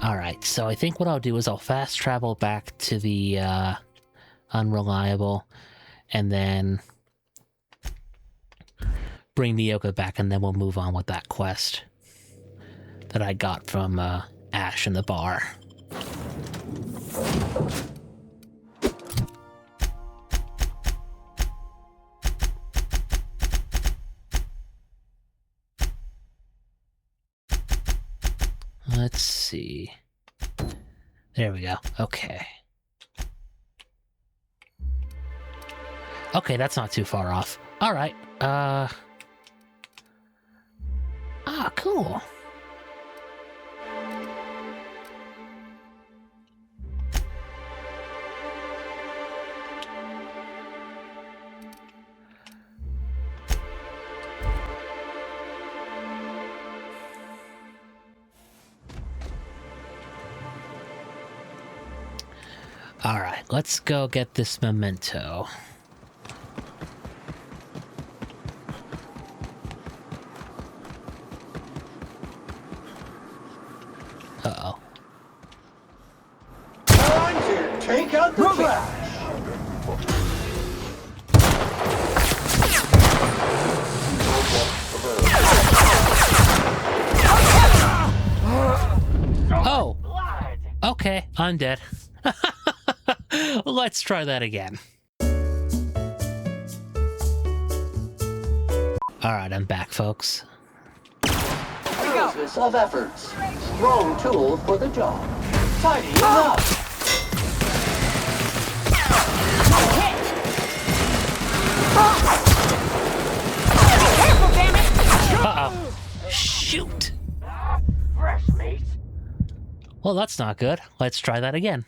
Alright, so I think what I'll do is I'll fast travel back to the Unreliable, and then bring Nyoka back, and then we'll move on with that quest that I got from Ash in the bar. Let's see. There we go. Okay. Okay, that's not too far off. Alright, Ah, cool. Alright, let's go get this memento. Uh-oh. Time to take out the trash! Oh! Okay, I'm dead. Let's try that again. Alright, I'm back, folks. Process of efforts. Wrong tool for the job. Tidying up. Uh-oh. Shoot! Fresh meat. Well, that's not good. Let's try that again.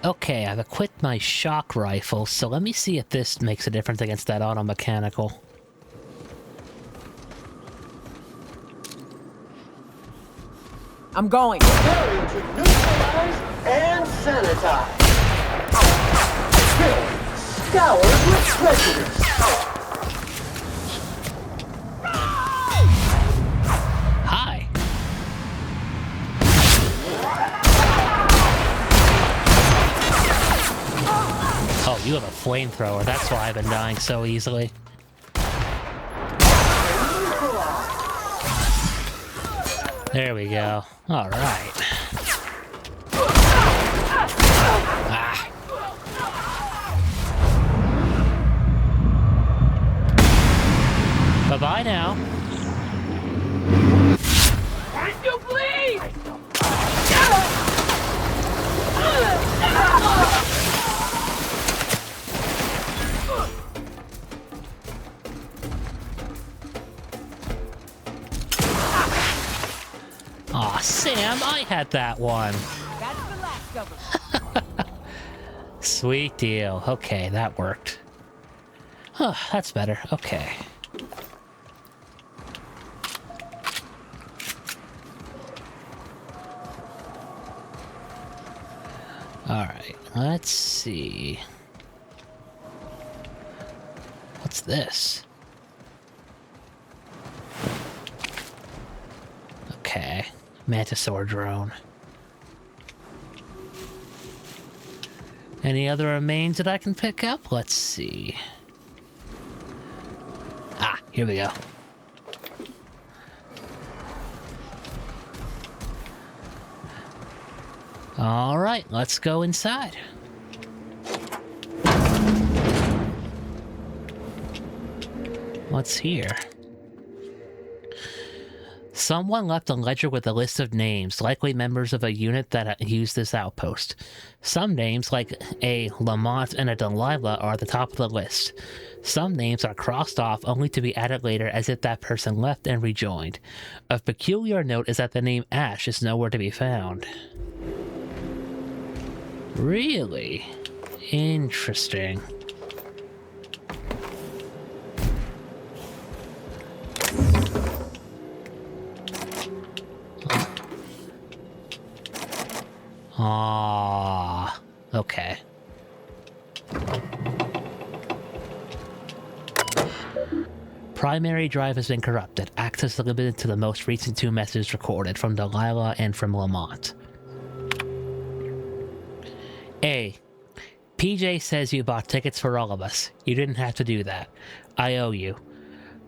Okay, I've equipped my shock rifle, so let me see if this makes a difference against that auto-mechanical. I'm going. Preparing to neutralize and sanitize. Fill, scoured with prejudice. Hi. Oh, you have a flamethrower. That's why I've been dying so easily. There we go. All right. Ah. Bye-bye now. Time to bleed! Aw, Sam, I had that one. That's the last of them. Sweet deal. Okay, that worked. Huh, that's better. Okay. Alright, let's see. What's this? Okay. Mantisaur drone. Any other remains that I can pick up? Let's see. Ah, here we go. All right, let's go inside. What's here? Someone left a ledger with a list of names, likely members of a unit that used this outpost. Some names, like a Lamont and a Delilah, are at the top of the list. Some names are crossed off only to be added later as if that person left and rejoined. Of peculiar note is that the name Ash is nowhere to be found. Really? Interesting. Ah, okay. Primary drive has been corrupted. Access limited to the most recent 2 messages recorded from Delilah and from Lamont. A. PJ says you bought tickets for all of us. You didn't have to do that. I owe you.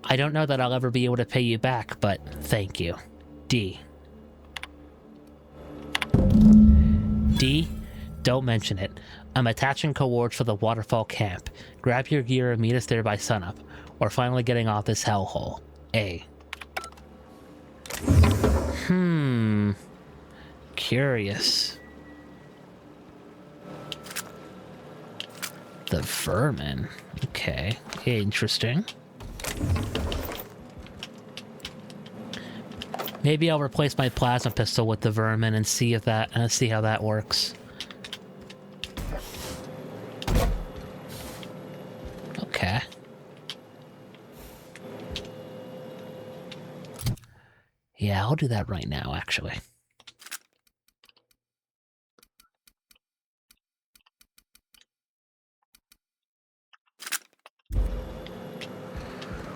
I don't know that I'll ever be able to pay you back, but thank you. D. D. Don't mention it. I'm attaching coords for the waterfall camp. Grab your gear and meet us there by sunup. We're finally getting off this hellhole. A. Curious. The vermin. Okay. Interesting. Maybe I'll replace my plasma pistol with the vermin and see if that see how that works. Okay. Yeah, I'll do that right now, actually.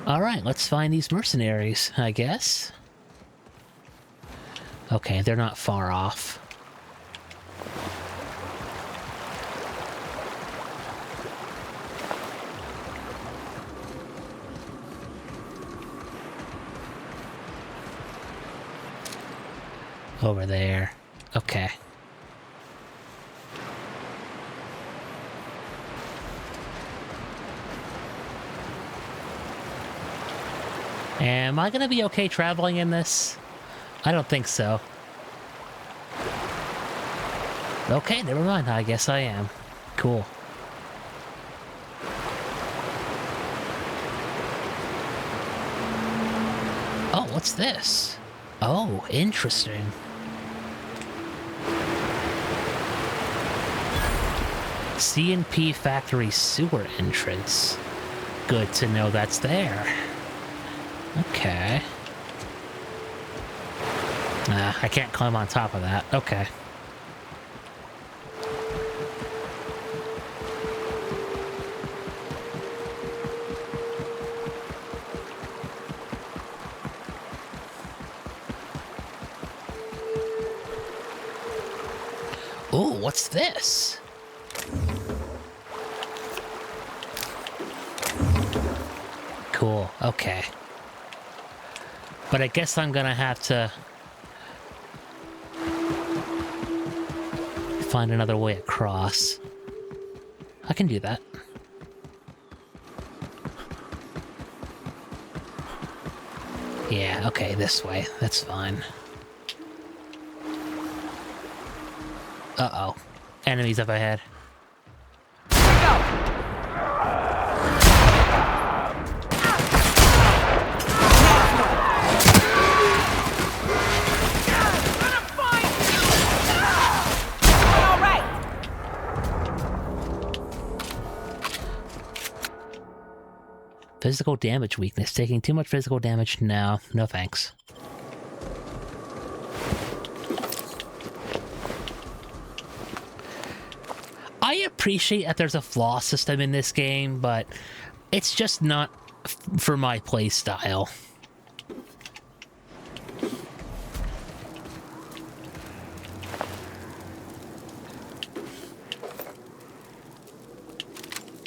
Alright, let's find these mercenaries, I guess. Okay, they're not far off. Over there. Okay. Am I gonna be okay traveling in this? I don't think so. Okay, never mind. I guess I am. Cool. Oh, what's this? Oh, interesting. C&P factory sewer entrance. Good to know that's there. Okay. I can't climb on top of that. Okay. Ooh, what's this? Cool, okay. But I guess I'm gonna have to find another way across. I can do that. Yeah, okay, this way. That's fine. Uh-oh. Enemies up ahead. Physical damage weakness. Taking too much physical damage? No. No thanks. I appreciate that there's a flaw system in this game, but it's just not for my playstyle.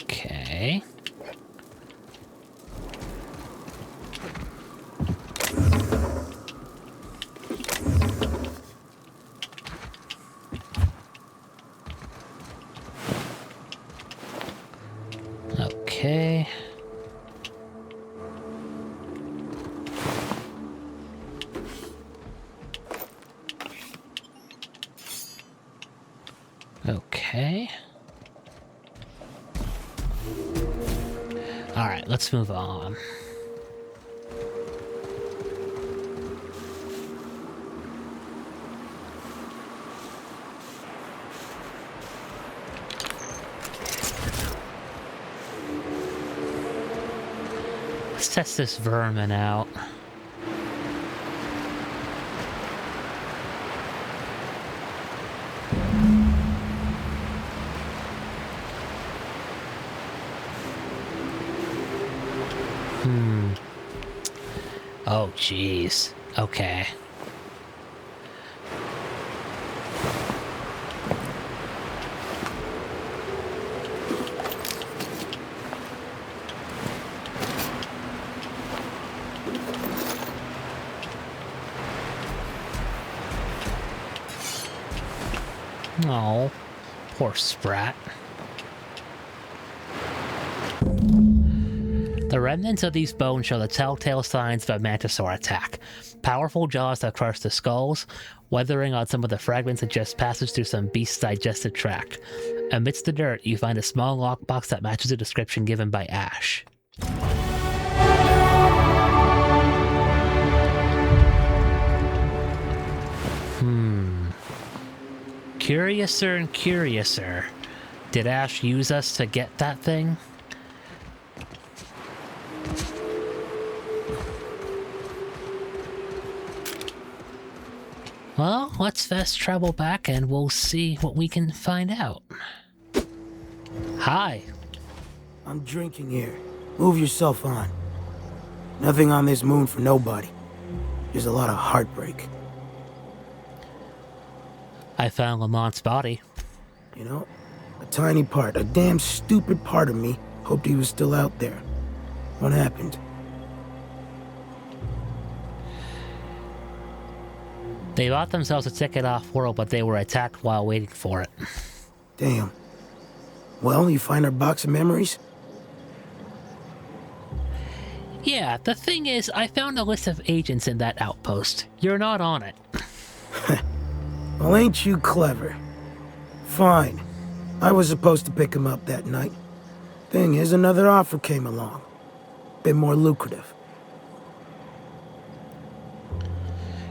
Okay. Okay. Okay. Alright, let's move on. Let's test this vermin out. Oh, jeez. Okay. Oh, poor Sprat. The remnants of these bones show the telltale signs of a mantisaur attack. Powerful jaws that crush the skulls. Weathering on some of the fragments suggests passage through some beast's digestive tract. Amidst the dirt, you find a small lockbox that matches the description given by Ash. Curiouser and curiouser. Did Ash use us to get that thing? Well, let's fast travel back and we'll see what we can find out. Hi. I'm drinking here. Move yourself on. Nothing on this moon for nobody. There's a lot of heartbreak. I found Lamont's body. You know, a tiny part, a damn stupid part of me hoped he was still out there. What happened? They bought themselves a ticket off-world, but they were attacked while waiting for it. Damn. Well, you find our box of memories? Yeah, the thing is, I found a list of agents in that outpost. You're not on it. Well, ain't you clever? Fine. I was supposed to pick him up that night. Thing is, another offer came along. Bit more lucrative.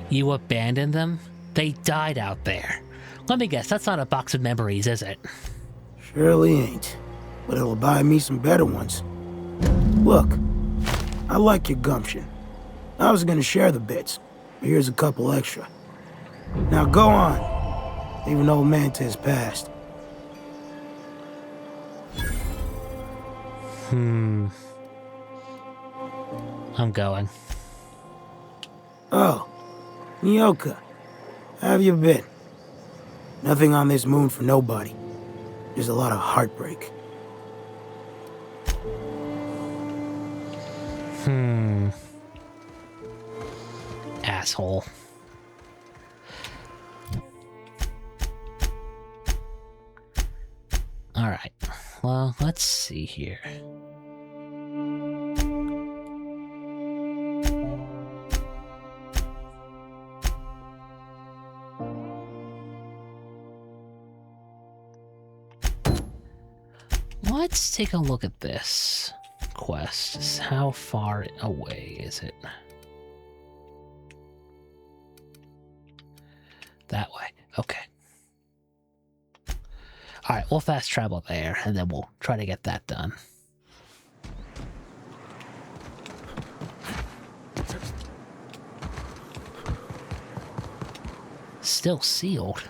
You abandoned them? They died out there. Let me guess, that's not a box of memories, is it? Surely ain't. But it'll buy me some better ones. Look, I like your gumption. I was gonna share the bits, but here's a couple extra. Now go on, even though Manta is past. I'm going. Oh, Nyoka, how have you been? Nothing on this moon for nobody. There's a lot of heartbreak. Asshole. Alright, well, let's see here. Let's take a look at this quest. How far away is it? That way. Okay. Alright, we'll fast travel there, and then we'll try to get that done. Still sealed?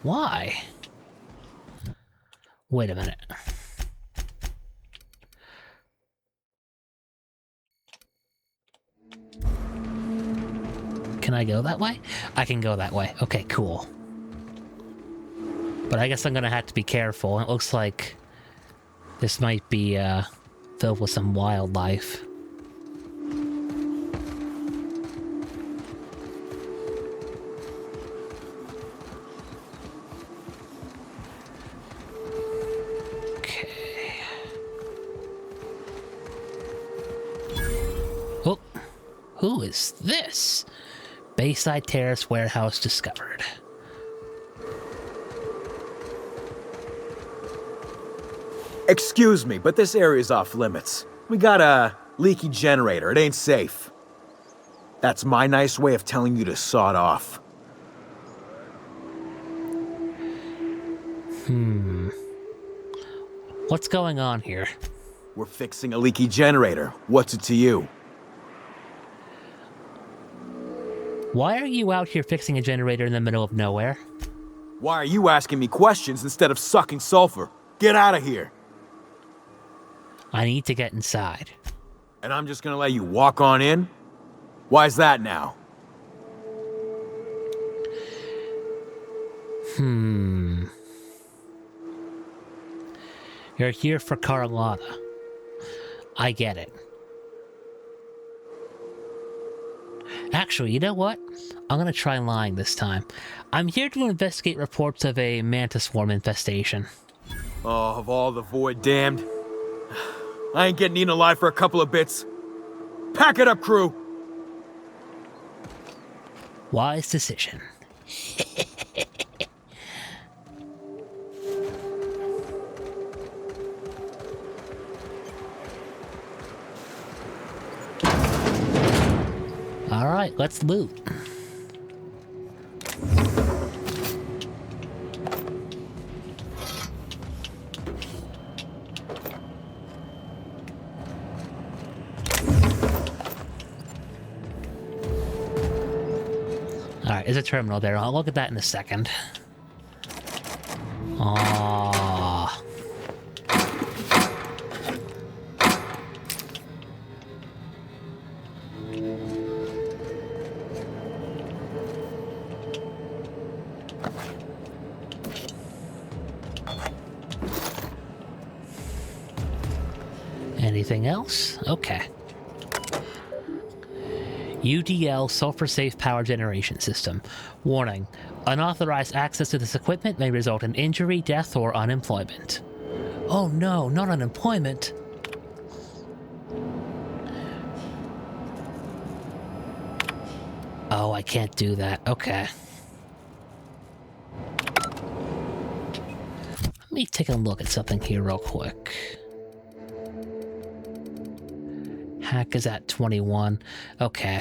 Why? Wait a minute. Can I go that way? I can go that way. Okay, cool. But I guess I'm gonna have to be careful. It looks like this might be filled with some wildlife. Okay. Oh, who is this? Bayside Terrace warehouse discovered. Excuse me, but this area's off limits. We got a leaky generator. It ain't safe. That's my nice way of telling you to sod off. What's going on here? We're fixing a leaky generator. What's it to you? Why are you out here fixing a generator in the middle of nowhere? Why are you asking me questions instead of sucking sulfur? Get out of here. I need to get inside. And I'm just gonna let you walk on in? Why's that now? You're here for Carlotta. I get it. Actually, you know what? I'm gonna try lying this time. I'm here to investigate reports of a mantis swarm infestation. Oh, of all the void damned. I ain't getting eaten alive for a couple of bits. Pack it up, crew! Wise decision. Alright, let's loot. Alright, there's a terminal there. I'll look at that in a second. Aww. Anything else? Okay. UDL sulfur-safe power generation system. Warning. Unauthorized access to this equipment may result in injury, death, or unemployment. Oh no, not unemployment. Oh, I can't do that. Okay. Let me take a look at something here real quick. Hack is at 21. Okay.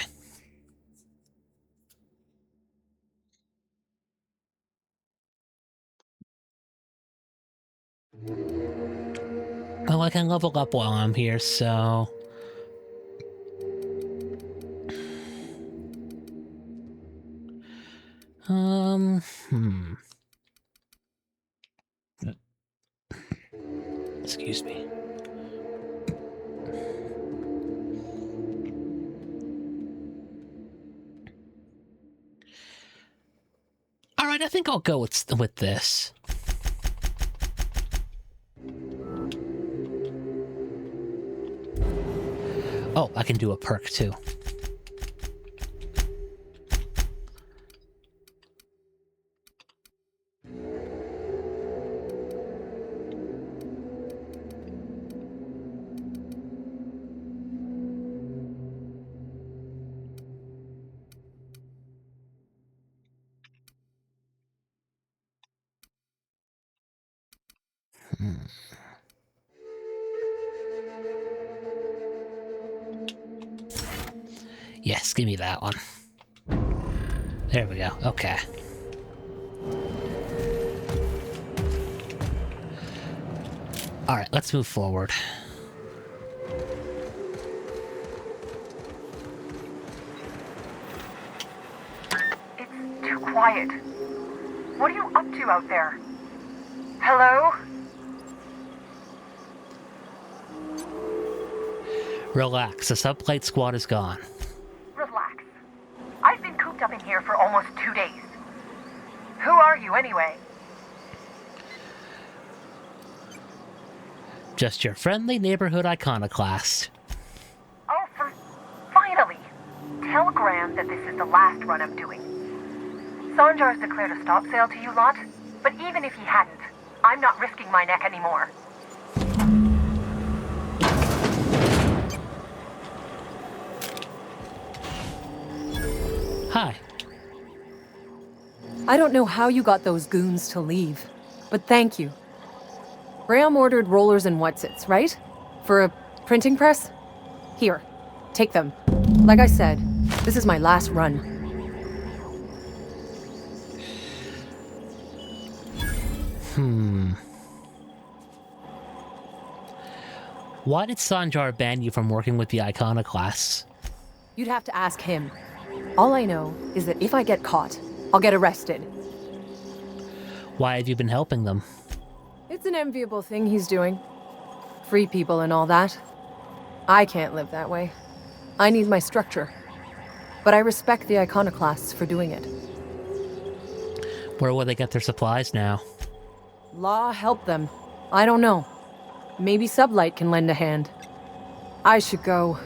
Well, I can level up while I'm here, so... Excuse me. Alright, I think I'll go with this. Oh, I can do a perk too. Yes, give me that one. There we go. Okay. Alright, let's move forward. It's too quiet. What are you up to out there? Hello? Relax, the subplate squad is gone. Relax. I've been cooped up in here for almost 2 days. Who are you, anyway? Just your friendly neighborhood iconoclast. Oh, finally! Tell Graham that this is the last run I'm doing. Sanjar's declared a stop sale to you lot, but even if he hadn't, I'm not risking my neck anymore. Hi. I don't know how you got those goons to leave, but thank you. Graham ordered rollers and whatsits, right? For a printing press? Here, take them. Like I said, this is my last run. Why did Sanjar ban you from working with the Iconoclasts? You'd have to ask him. All I know is that if I get caught, I'll get arrested. Why have you been helping them? It's an enviable thing he's doing. Free people and all that. I can't live that way. I need my structure. But I respect the Iconoclasts for doing it. Where will they get their supplies now? Law help them. I don't know. Maybe Sublight can lend a hand. I should go.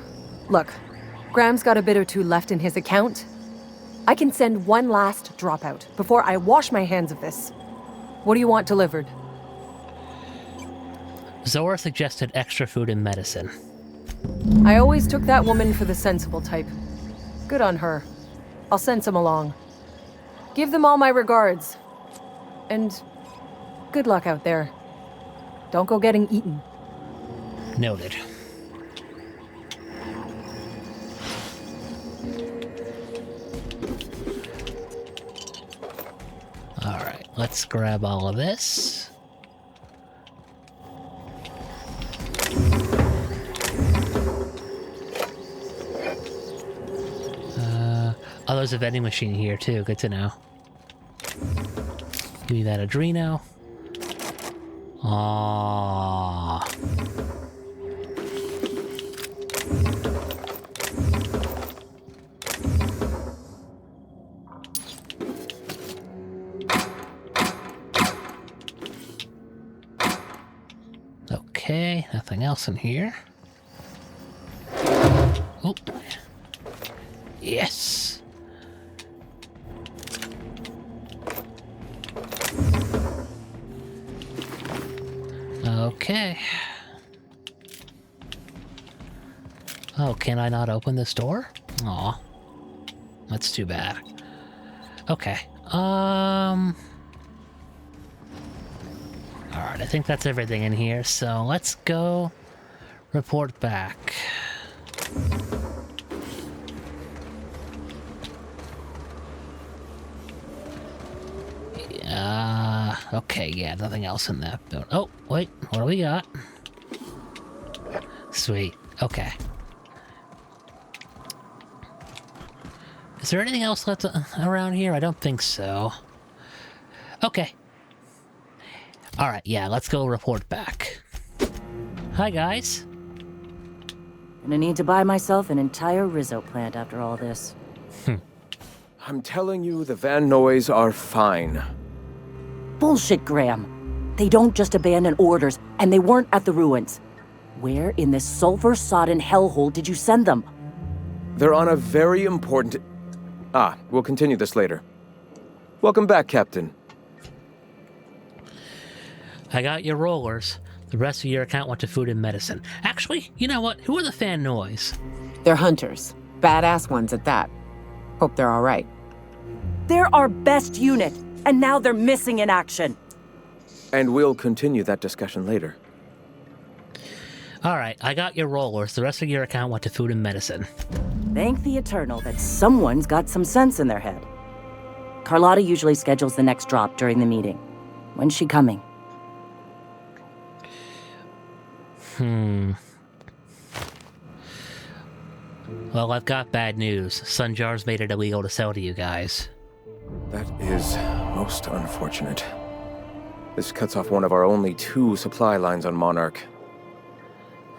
Look, Graham's got a bit or two left in his account. I can send one last dropout before I wash my hands of this. What do you want delivered? Zora suggested extra food and medicine. I always took that woman for the sensible type. Good on her. I'll send some along. Give them all my regards. And good luck out there. Don't go getting eaten. Noted. Alright, let's grab all of this. Oh, there's a vending machine here too, good to know. Give me that Adreno. Aww. Okay, nothing else in here. Oh. Yes. Okay. Oh, can I not open this door? Aw. That's too bad. Okay. Alright, I think that's everything in here, so let's go report back. Okay, yeah, nothing else in that building. Oh, wait, what do we got? Sweet, okay. Is there anything else left around here? I don't think so. Okay. Alright, yeah, let's go report back. Hi, guys. Gonna need to buy myself an entire Rizzo plant after all this. I'm telling you, the Van Noys are fine. Bullshit, Graham. They don't just abandon orders, and they weren't at the ruins. Where in this sulfur-sodden hellhole did you send them? They're on a very important... we'll continue this later. Welcome back, Captain. I got your rollers. The rest of your account went to food and medicine. Actually, you know what? Who are the Van Noys? They're hunters. Badass ones at that. Hope they're all right. They're our best unit, and now they're missing in action. And we'll continue that discussion later. Alright, I got your rollers. The rest of your account went to food and medicine. Thank the Eternal that someone's got some sense in their head. Carlotta usually schedules the next drop during the meeting. When's she coming? Well, I've got bad news. Sanjar's made it illegal to sell to you guys. That is most unfortunate. This cuts off one of our only 2 supply lines on Monarch.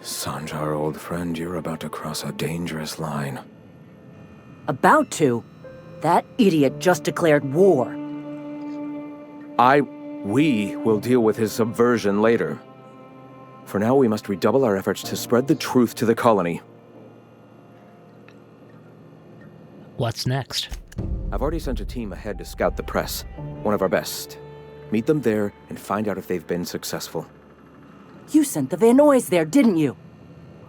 Sanjar, old friend, you're about to cross a dangerous line. About to? That idiot just declared war. We will deal with his subversion later. For now, we must redouble our efforts to spread the truth to the colony. What's next? I've already sent a team ahead to scout the press. One of our best. Meet them there and find out if they've been successful. You sent the Van Noys there, didn't you?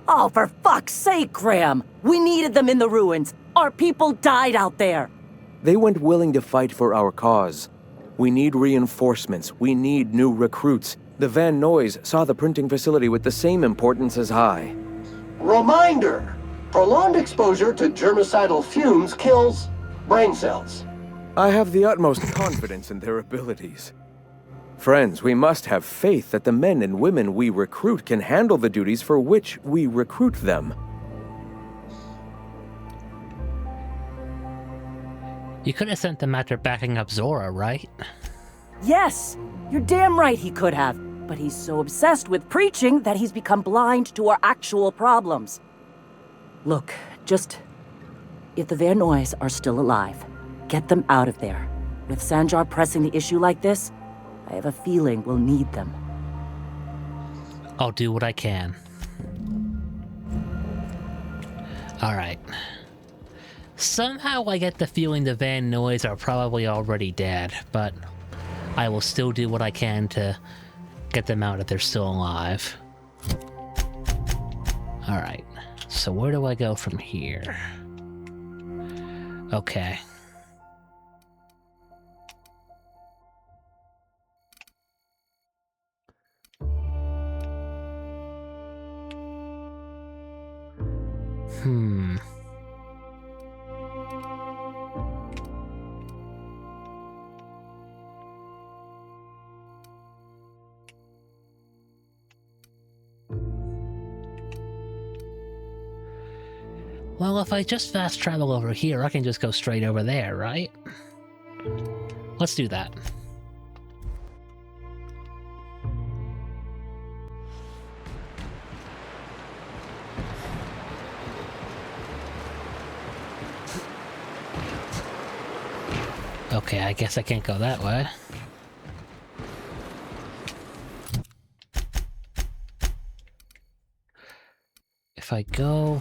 Oh, for fuck's sake, Graham! We needed them in the ruins! Our people died out there! They went willing to fight for our cause. We need reinforcements. We need new recruits. The Van Noys saw the printing facility with the same importance as I. Reminder! Prolonged exposure to germicidal fumes kills brain cells. I have the utmost confidence in their abilities. Friends, we must have faith that the men and women we recruit can handle the duties for which we recruit them. You could have sent them after backing up Zora, right? Yes! You're damn right he could have. But he's so obsessed with preaching that he's become blind to our actual problems. Look, just... if the Van Noys are still alive, get them out of there. With Sanjar pressing the issue like this, I have a feeling we'll need them. I'll do what I can. Alright. Somehow I get the feeling the Van Noys are probably already dead, but I will still do what I can to get them out if they're still alive. Alright, so where do I go from here? Okay. Well, if I just fast travel over here, I can just go straight over there, right? Let's do that. Okay, I guess I can't go that way. If I go...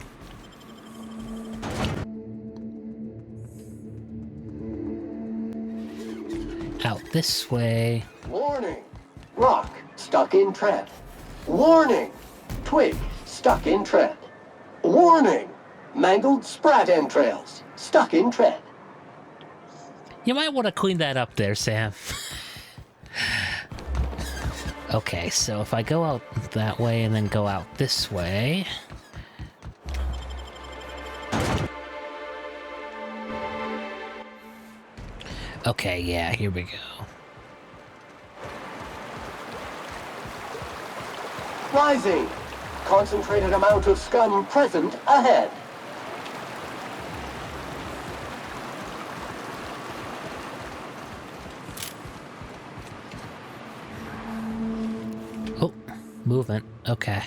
out this way... Warning! Rock stuck in tread. Warning! Twig stuck in tread. Warning! Mangled sprat entrails stuck in tread. You might want to clean that up there, Sam. Okay, so if I go out that way and then go out this way... Okay, yeah, here we go. Rising! Concentrated amount of scum present ahead. Oh, movement. Okay.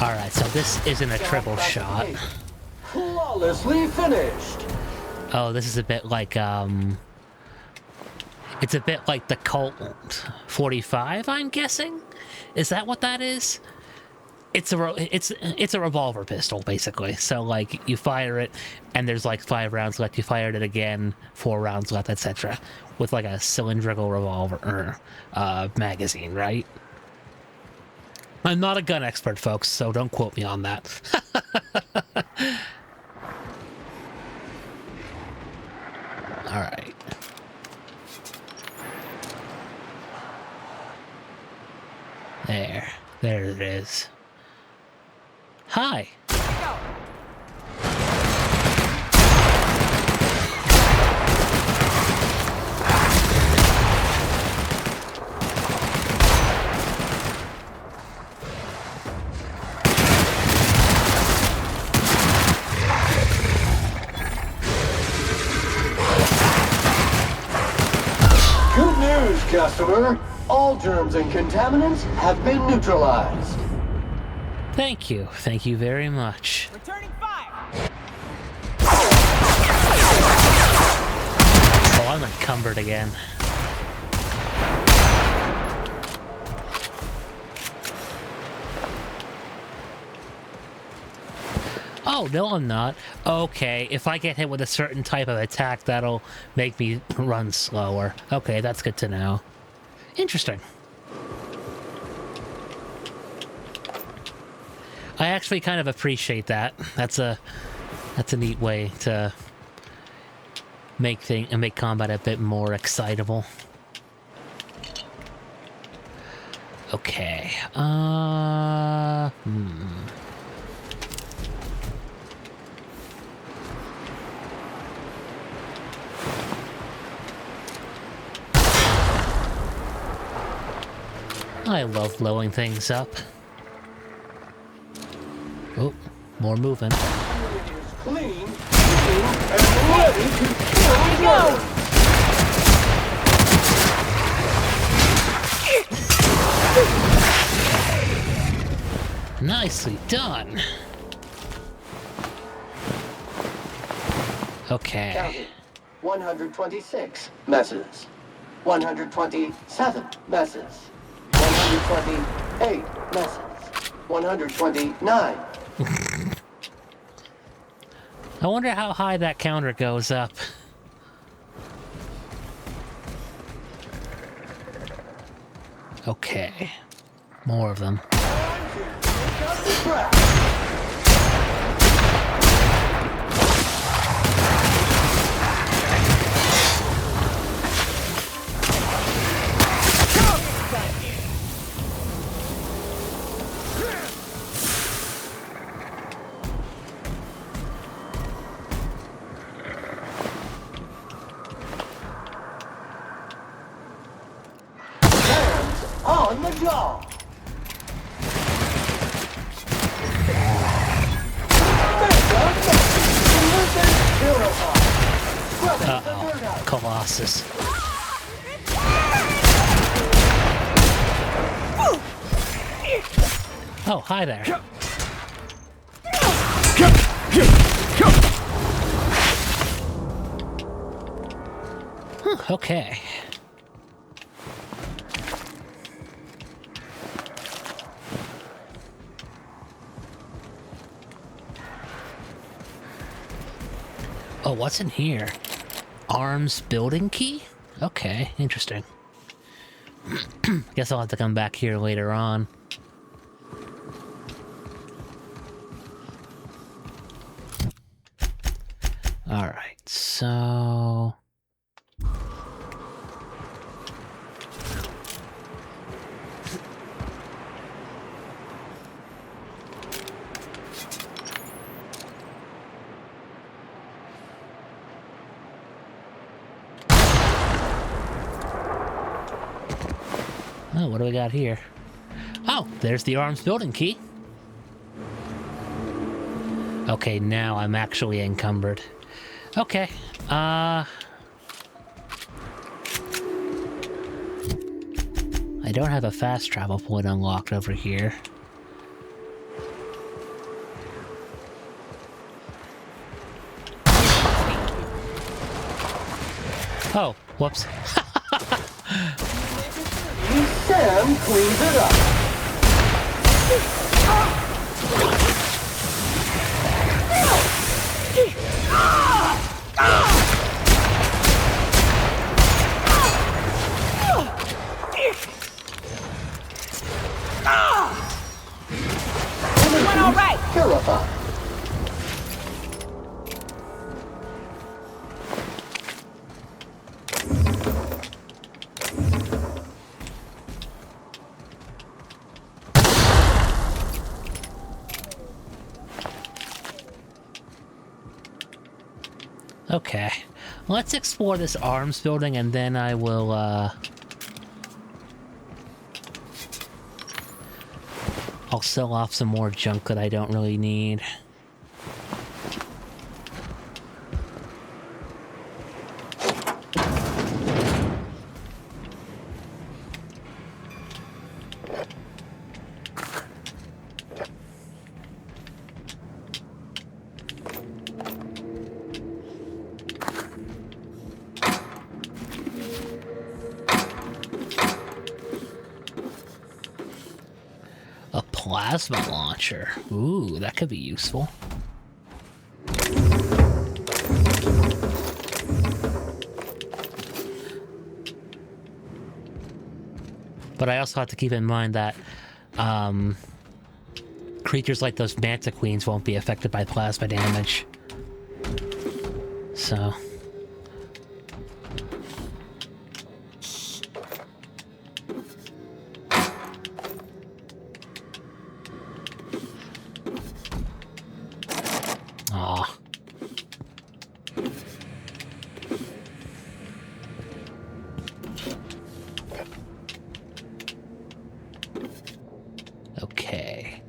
Alright, so this isn't a triple shot. Flawlessly finished. Oh, this is a bit like, it's a bit like the Colt 45, I'm guessing? Is that what that is? It's a revolver pistol, basically. So, like, you fire it, and there's, like, 5 rounds left. You fired it again, 4 rounds left, etc. With, like, a cylindrical revolver, magazine, right? I'm not a gun expert, folks, so don't quote me on that. Alright. There it is. Hi! Good news, customer. All germs and contaminants have been neutralized. Thank you. Thank you very much. Returning fire! Oh, I'm encumbered again. Oh, no, I'm not. Okay, if I get hit with a certain type of attack, that'll make me run slower. Okay, that's good to know. Interesting. I actually kind of appreciate that. That's a That's a neat way to make combat a bit more excitable. Okay. I love blowing things up. Oh, more movement. Clean, and ready to go! Nicely done. Okay. Counted. 126 messes. 127 messes. 128 messes. 129. I wonder how high that counter goes up. Okay. More of them. On the job. Uh-oh, Colossus. Oh, hi there. Okay. Oh, what's in here? Arms building key? Okay, interesting. Guess I'll have to come back here later on. Alright, so... Oh, what do we got here? Oh, there's the arms building key. Okay, now I'm actually encumbered. Okay, I don't have a fast travel point unlocked over here. Oh, whoops. Sam cleans it up. Everyone all right? Purify. Okay, let's explore this arms building and then I will, I'll sell off some more junk that I don't really need. Plasma launcher. Ooh, that could be useful. But I also have to keep in mind that creatures like those Mantiqueens won't be affected by plasma damage. So... Aw. Okay.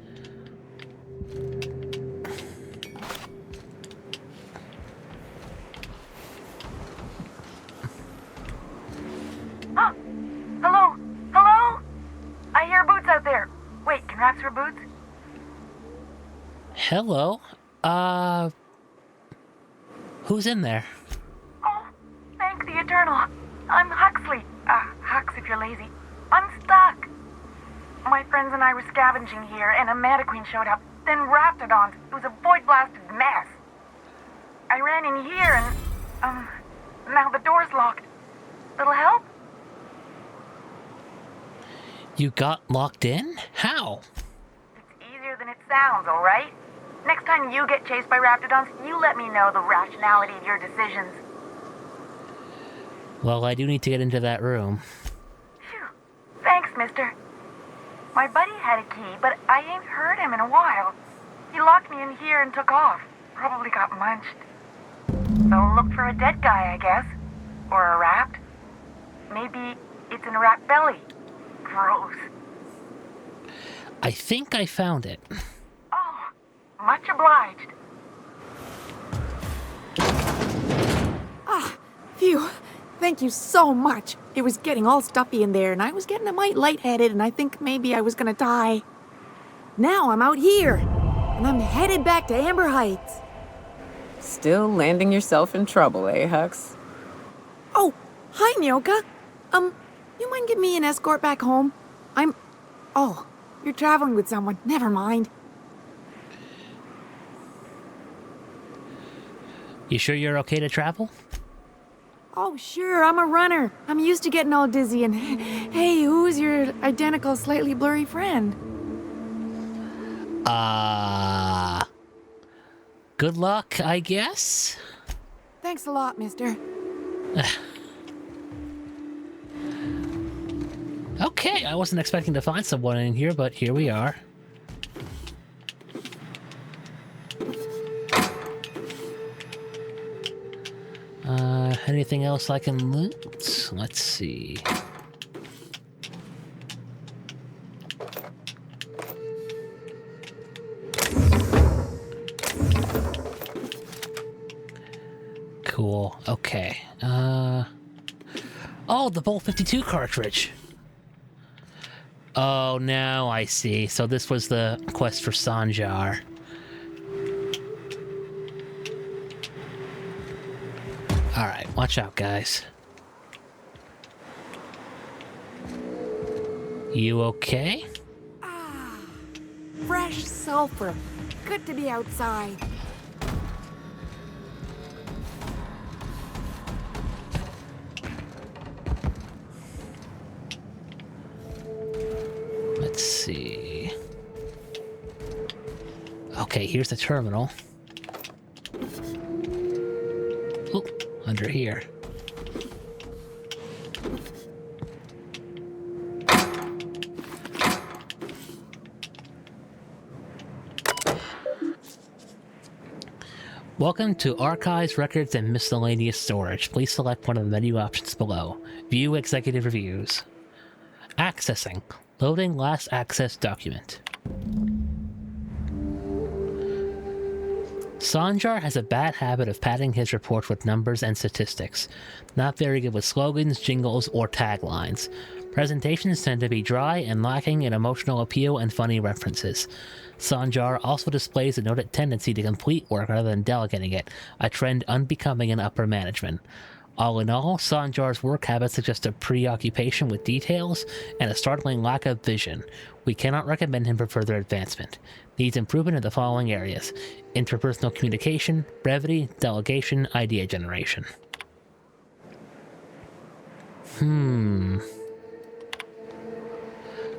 Oh, hello? Hello? I hear boots out there. Wait, can Raps hear boots? Hello? Who's in there? Oh, thank the Eternal. I'm Huxley. Hux if you're lazy. I'm stuck. My friends and I were scavenging here, and a Mantiqueen showed up. Then Raptidons. It was a void-blasted mess. I ran in here and, now the door's locked. Little help? You got locked in? How? It's easier than it sounds, alright? Next time you get chased by Raptidons, you let me know the rationality of your decisions. Well, I do need to get into that room. Phew. Thanks, mister. My buddy had a key, but I ain't heard him in a while. He locked me in here and took off. Probably got munched. So look for a dead guy, I guess. Or a rat. Maybe it's in a rat belly. Gross. I think I found it. Oh, much obliged. Ah, phew. Thank you so much. It was getting all stuffy in there, and I was getting a mite lightheaded, and I think maybe I was gonna die. Now I'm out here, and I'm headed back to Amber Heights. Still landing yourself in trouble, eh, Hux? Oh, hi, Nyoka. You mind giving me an escort back home? Oh, you're traveling with someone. Never mind. You sure you're okay to travel? Oh, sure, I'm a runner. I'm used to getting all dizzy, and hey, who's your identical, slightly blurry friend? Good luck, I guess? Thanks a lot, mister. Okay, I wasn't expecting to find someone in here, but here we are. Anything else I can loot? Let's see. Cool. Okay. Oh, the Bolt 52 cartridge. Oh, now I see. So this was the quest for Sanjar. Alright, watch out, guys. You okay? Fresh sulfur. Good to be outside. Let's see. Okay, here's the terminal. Ooh, under here. Welcome to Archives, Records, and Miscellaneous Storage. Please select one of the menu options below. View Executive Reviews. Accessing. Loading last access document. Sanjar has a bad habit of padding his report with numbers and statistics. Not very good with slogans, jingles, or taglines. Presentations tend to be dry and lacking in emotional appeal and funny references. Sanjar also displays a noted tendency to complete work rather than delegating it, a trend unbecoming in upper management. All in all, Sanjar's work habits suggest a preoccupation with details and a startling lack of vision. We cannot recommend him for further advancement. Needs improvement in the following areas: interpersonal communication, brevity, delegation, idea generation.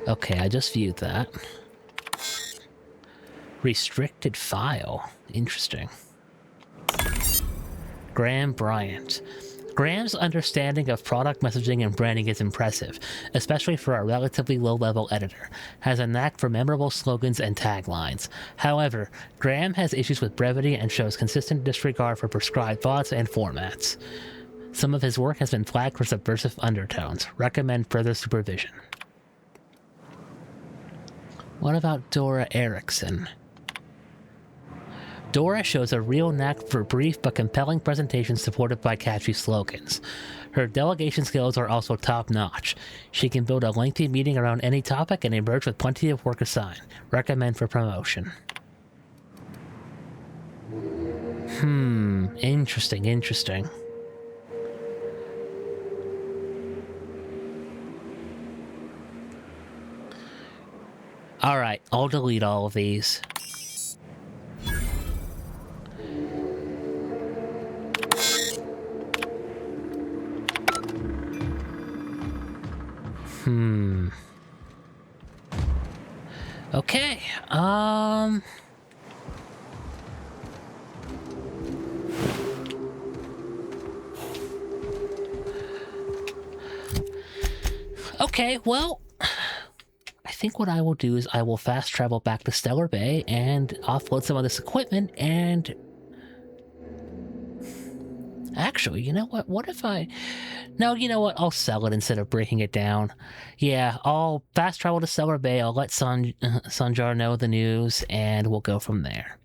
Okay, I just viewed that. Restricted file. Interesting. Graham Bryant. Graham's understanding of product messaging and branding is impressive, especially for a relatively low-level editor. Has a knack for memorable slogans and taglines. However, Graham has issues with brevity and shows consistent disregard for prescribed thoughts and formats. Some of his work has been flagged for subversive undertones. Recommend further supervision. What about Dora Erickson? Dora shows a real knack for brief but compelling presentations supported by catchy slogans. Her delegation skills are also top-notch. She can build a lengthy meeting around any topic and emerge with plenty of work assigned. Recommend for promotion. Interesting. Alright, I'll delete all of these. Okay, Okay, well, I think what I will do is I will fast travel back to Stellar Bay and offload some of this equipment and... Actually, you know what? What if I... No, you know what? I'll sell it instead of breaking it down. Yeah, I'll fast travel to Stellar Bay, I'll let Sanjar know the news, and we'll go from there.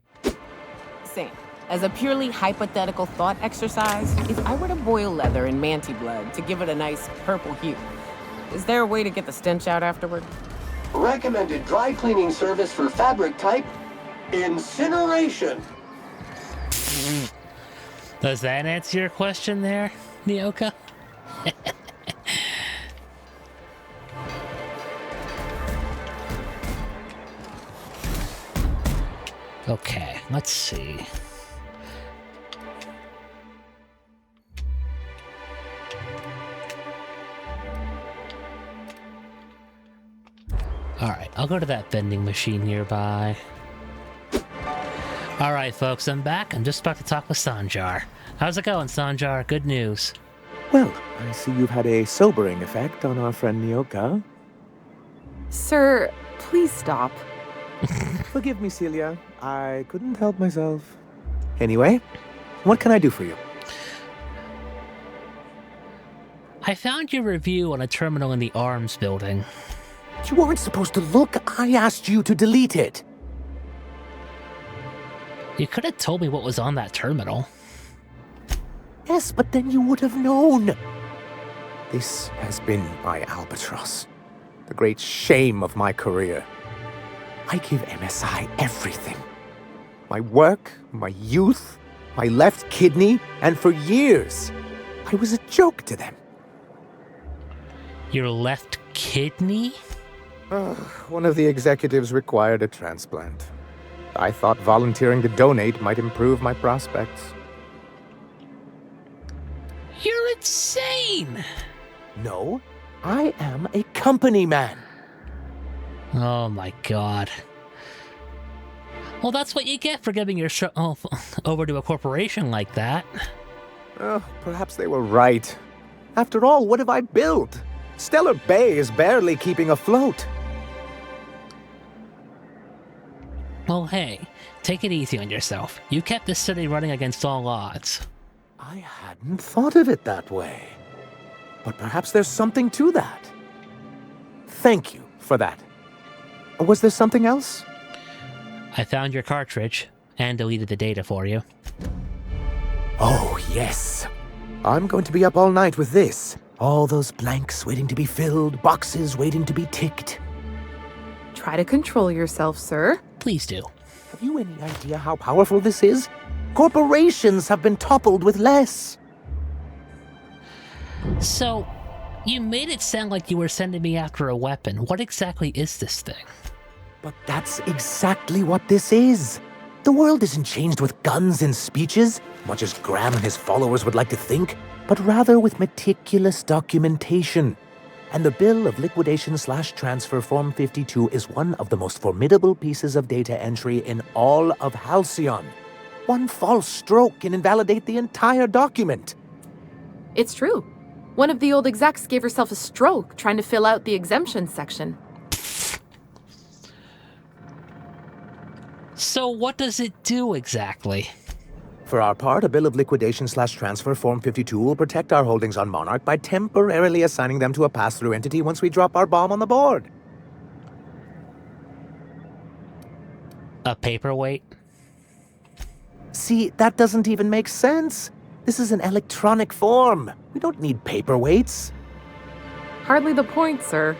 Same. As a purely hypothetical thought exercise, if I were to boil leather in manti blood to give it a nice purple hue, is there a way to get the stench out afterward? Recommended dry cleaning service for fabric type, incineration. Does that answer your question there, Nyoka? Okay, let's see. Alright, I'll go to that vending machine nearby. Alright, folks, I'm back. I'm just about to talk with Sanjar. How's it going, Sanjar? Good news. Well, I see you've had a sobering effect on our friend Nyoka. Sir, please stop. Forgive me, Celia. I couldn't help myself. Anyway, what can I do for you? I found your review on a terminal in the Arms building. You weren't supposed to look. I asked you to delete it. You could have told me what was on that terminal. Yes, but then you would have known. This has been my albatross. The great shame of my career. I give MSI everything. My work, my youth, my left kidney, and for years, I was a joke to them. Your left kidney? One of the executives required a transplant. I thought volunteering to donate might improve my prospects. You're insane! No, I am a company man. Oh my god. Well, that's what you get for giving your show over to a corporation like that. Oh, perhaps they were right. After all, what have I built? Stellar Bay is barely keeping afloat. Well, hey, take it easy on yourself. You kept this city running against all odds. I hadn't thought of it that way. But perhaps there's something to that. Thank you for that. Was there something else? I found your cartridge and deleted the data for you. Oh, yes. I'm going to be up all night with this. All those blanks waiting to be filled, boxes waiting to be ticked. Try to control yourself, sir. Please do. Have you any idea how powerful this is? Corporations have been toppled with less. So, you made it sound like you were sending me after a weapon. What exactly is this thing? But that's exactly what this is. The world isn't changed with guns and speeches, much as Graham and his followers would like to think, but rather with meticulous documentation. And the bill of liquidation/transfer Form 52 is one of the most formidable pieces of data entry in all of Halcyon. One false stroke can invalidate the entire document. It's true. One of the old execs gave herself a stroke trying to fill out the exemption section. So what does it do exactly? For our part, a bill of liquidation/transfer Form 52 will protect our holdings on Monarch by temporarily assigning them to a pass-through entity once we drop our bomb on the board. A paperweight? See, that doesn't even make sense. This is an electronic form. We don't need paperweights. Hardly the point, sir.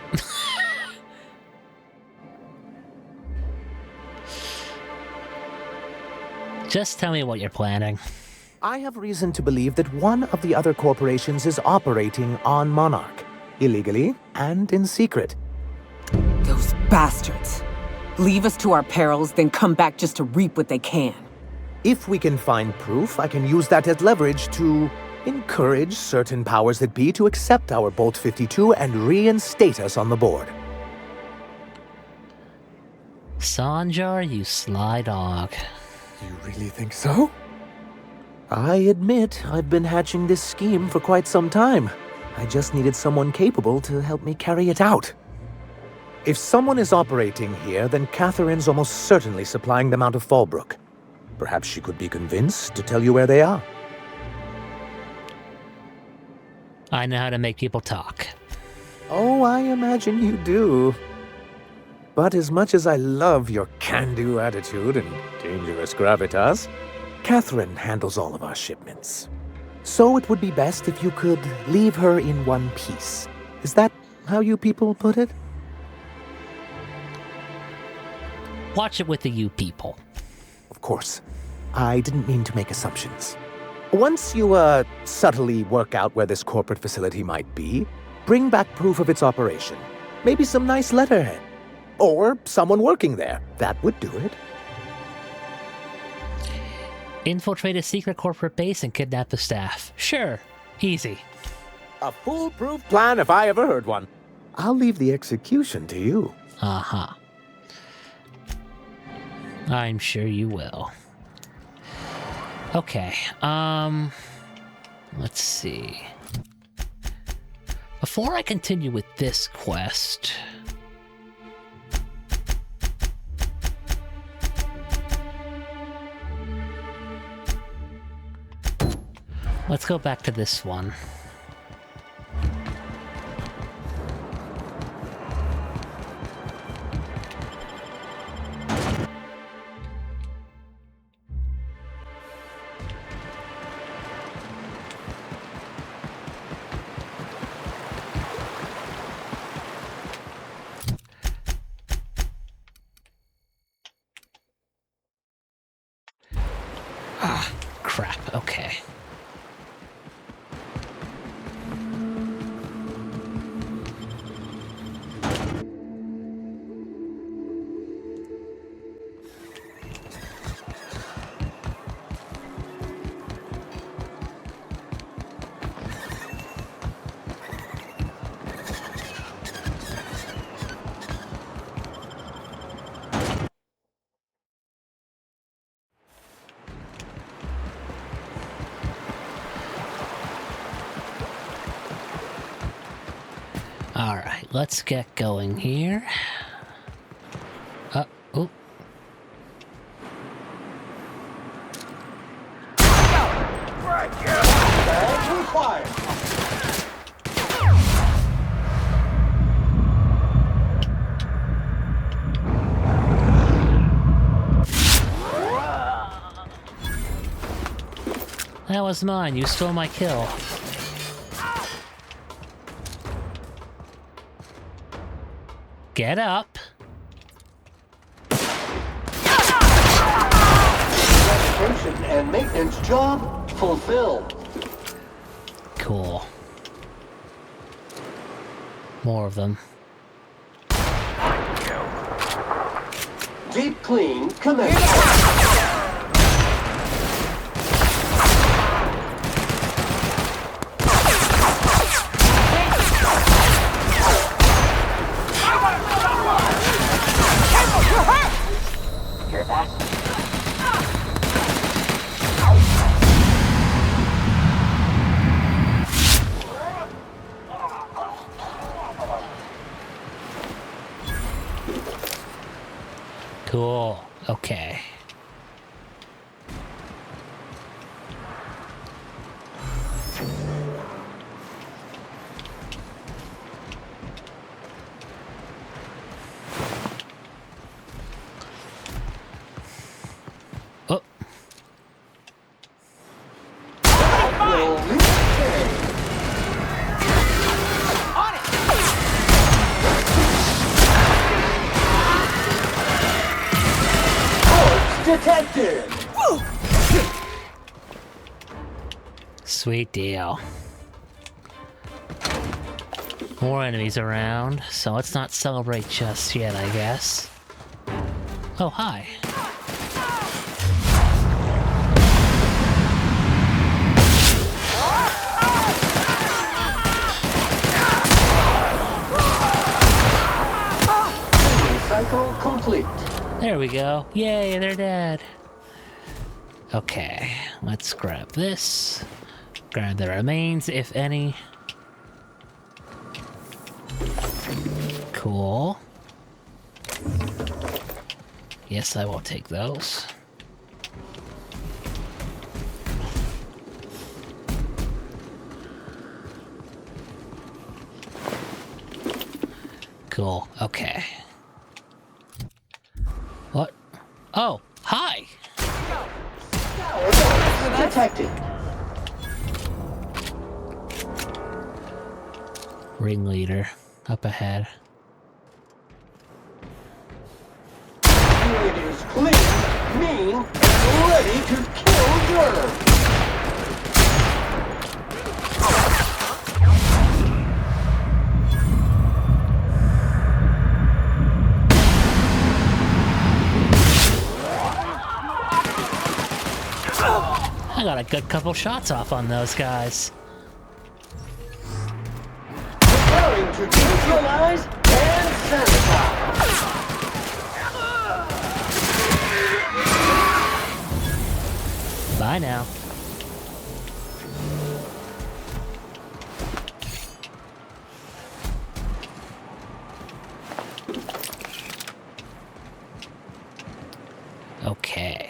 Just tell me what you're planning. I have reason to believe that one of the other corporations is operating on Monarch, illegally and in secret. Those bastards. Leave us to our perils, then come back just to reap what they can. If we can find proof, I can use that as leverage to encourage certain powers that be to accept our Bolt 52 and reinstate us on the board. Sanjar, you sly dog. You really think so? I admit I've been hatching this scheme for quite some time. I just needed someone capable to help me carry it out. If someone is operating here, then Catherine's almost certainly supplying them out of Fallbrook. Perhaps she could be convinced to tell you where they are. I know how to make people talk. Oh, I imagine you do. But as much as I love your can-do attitude and dangerous gravitas, Catherine handles all of our shipments. So it would be best if you could leave her in one piece. Is that how you people put it? Watch it with the you people. Of course. I didn't mean to make assumptions. Once you, subtly work out where this corporate facility might be, bring back proof of its operation. Maybe some nice letterhead. Or someone working there. That would do it. Infiltrate a secret corporate base and kidnap the staff. Sure. Easy. A foolproof plan if I ever heard one. I'll leave the execution to you. Uh-huh. I'm sure you will. Okay, let's see. Before I continue with this quest... let's go back to this one. Ah, crap, okay. Alright, let's get going here. Oh. That was mine. You stole my kill. Get up. Restoration and maintenance job fulfilled. Cool. More of them. Deep clean commenced. will repay. On it! Corpse detected! Sweet deal. More enemies around, so let's not celebrate just yet, I guess. Oh, hi. Cycle complete. There we go. Yay, they're dead. Okay, let's grab this. Grab the remains, if any. Cool. Yes, I will take those. Cool, okay. What? Oh, hi! Detected. Ringleader, up ahead. It is clean, mean, and ready to kill germs. I got a good couple shots off on those guys. Preparing to neutralize and sanitize. Bye now. Okay.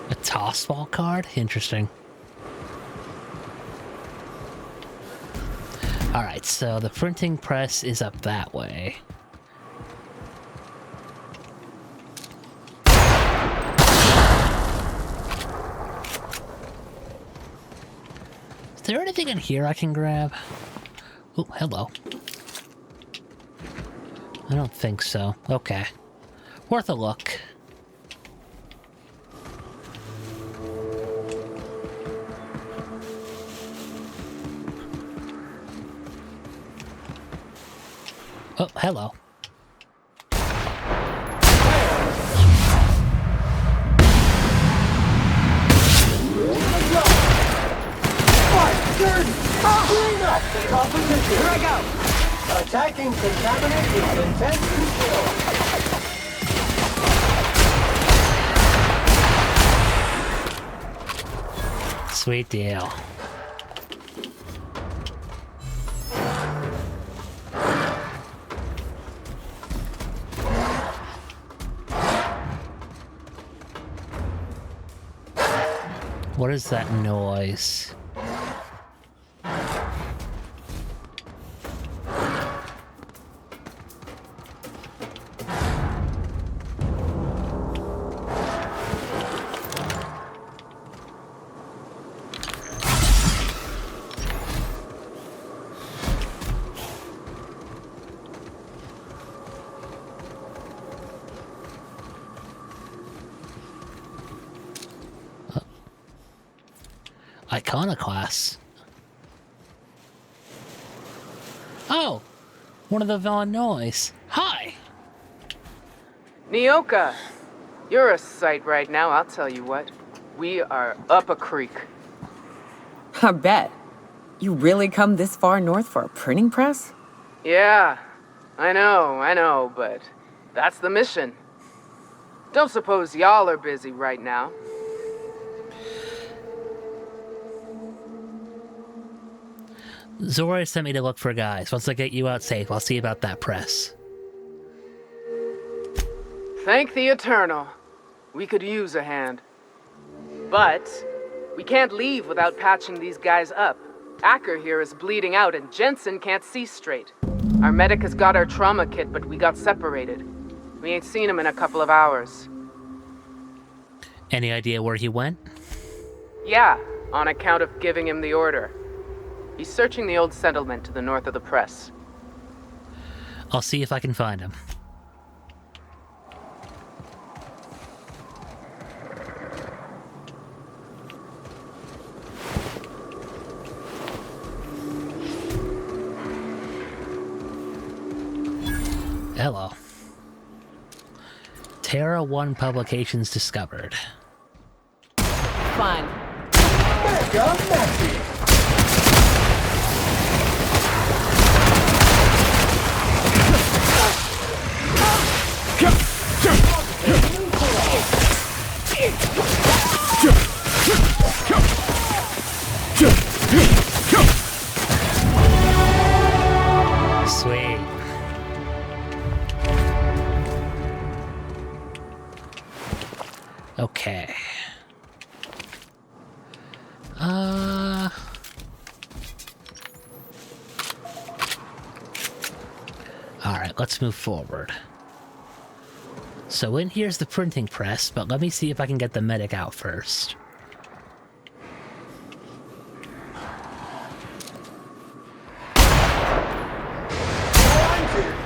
A toss ball card? Interesting. Alright, so the printing press is up that way. Is there anything in here I can grab? Oh, hello. I don't think so. Okay. Worth a look. Oh, hello. Clean up the competition. Here I go. Attacking contaminant with intent to kill. Sweet deal. What is that noise? Iconoclasts. Oh! One of the Villanois. Hi! Nyoka, you're a sight right now, I'll tell you what. We are up a creek. I bet. You really come this far north for a printing press? Yeah, I know, but that's the mission. Don't suppose y'all are busy right now. Zora sent me to look for guys. Once I get you out safe, I'll see about that press. Thank the Eternal. We could use a hand. But we can't leave without patching these guys up. Acker here is bleeding out and Jensen can't see straight. Our medic has got our trauma kit, but we got separated. We ain't seen him in a couple of hours. Any idea where he went? Yeah, on account of giving him the order. He's searching the old settlement to the north of the press. I'll see if I can find him. Hello. Terra 1 publications discovered. Fun. Mega messy. Sweet. Okay. Alright, let's move forward. So in here's the printing press, but let me see if I can get the medic out first.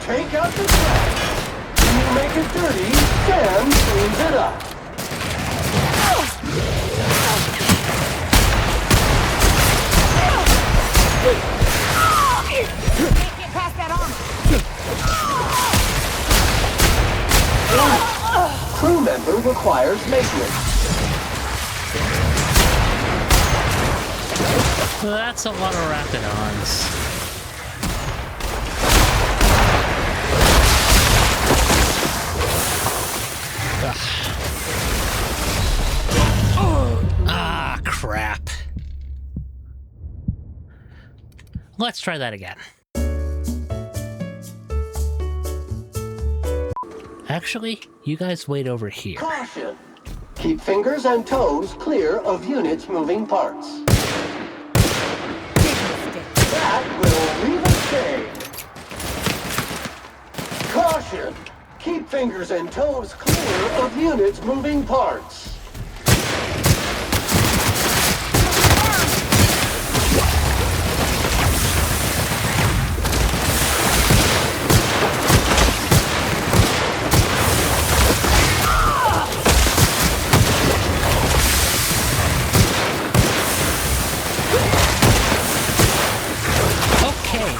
Take out the trash. You make it dirty, Sam cleans it up. Can't pass that on. Crew member requires maintenance. That's a lot of Raptidons. Ah, crap. Let's try that again. Actually, you guys wait over here. Caution! Keep fingers and toes clear of units moving parts. That will leave a stain. Caution! Keep fingers and toes clear of units moving parts.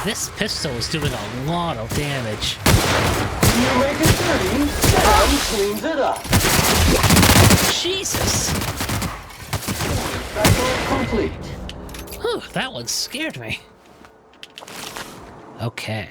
This pistol is doing a lot of damage. You make it dirty, Sam cleans it up. Jesus! Cycle complete. Whew, that one scared me. Okay.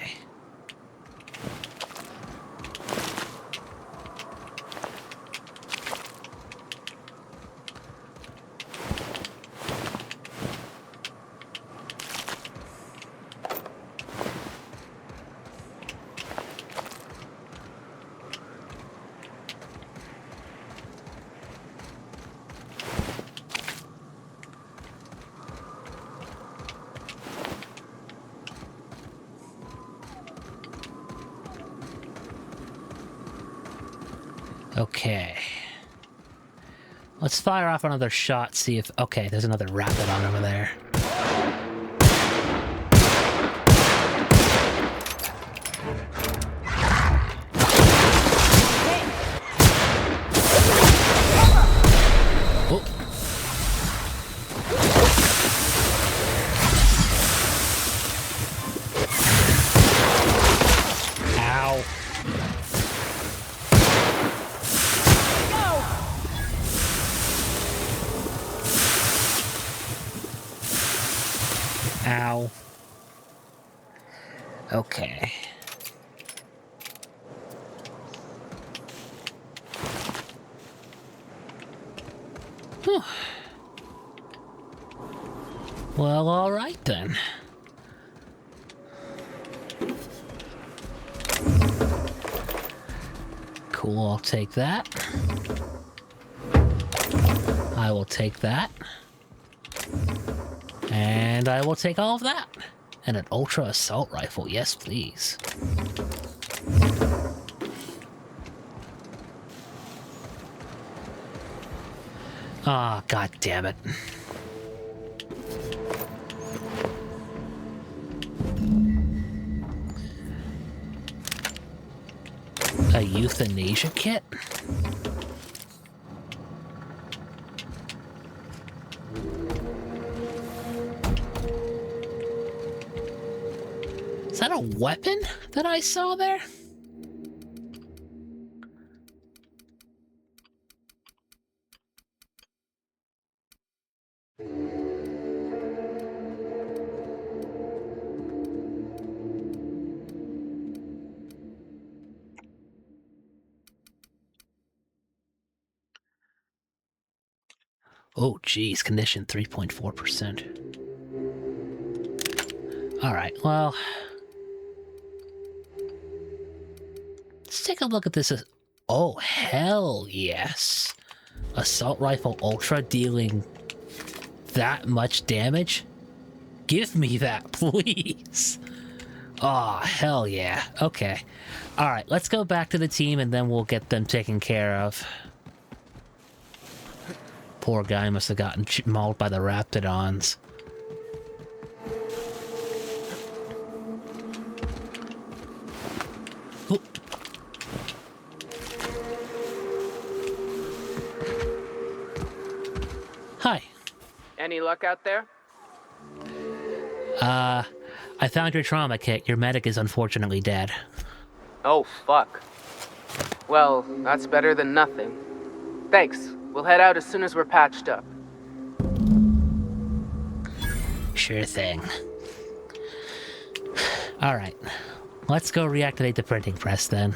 Okay. Let's fire off another shot, see if... Okay, there's another Raptidon over there. Oh. Ow. Ow. Okay. Whew. Well, all right then. Cool, I'll take that. I will take that. And I will take all of that. And an ultra assault rifle, yes please. Ah, god damn it. A euthanasia kit? Is that a weapon that I saw there? Oh, geez, condition 3.4%. Alright, well... let's take a look at this. Oh, hell yes. Assault Rifle Ultra dealing that much damage? Give me that, please. Oh, hell yeah. Okay. Alright, let's go back to the team and then we'll get them taken care of. Poor guy must have gotten mauled by the Raptidons. Ooh. Hi. Any luck out there? I found your trauma kit. Your medic is unfortunately dead. Oh, fuck. Well, that's better than nothing. Thanks. We'll head out as soon as we're patched up. Sure thing. Alright. Let's go reactivate the printing press then.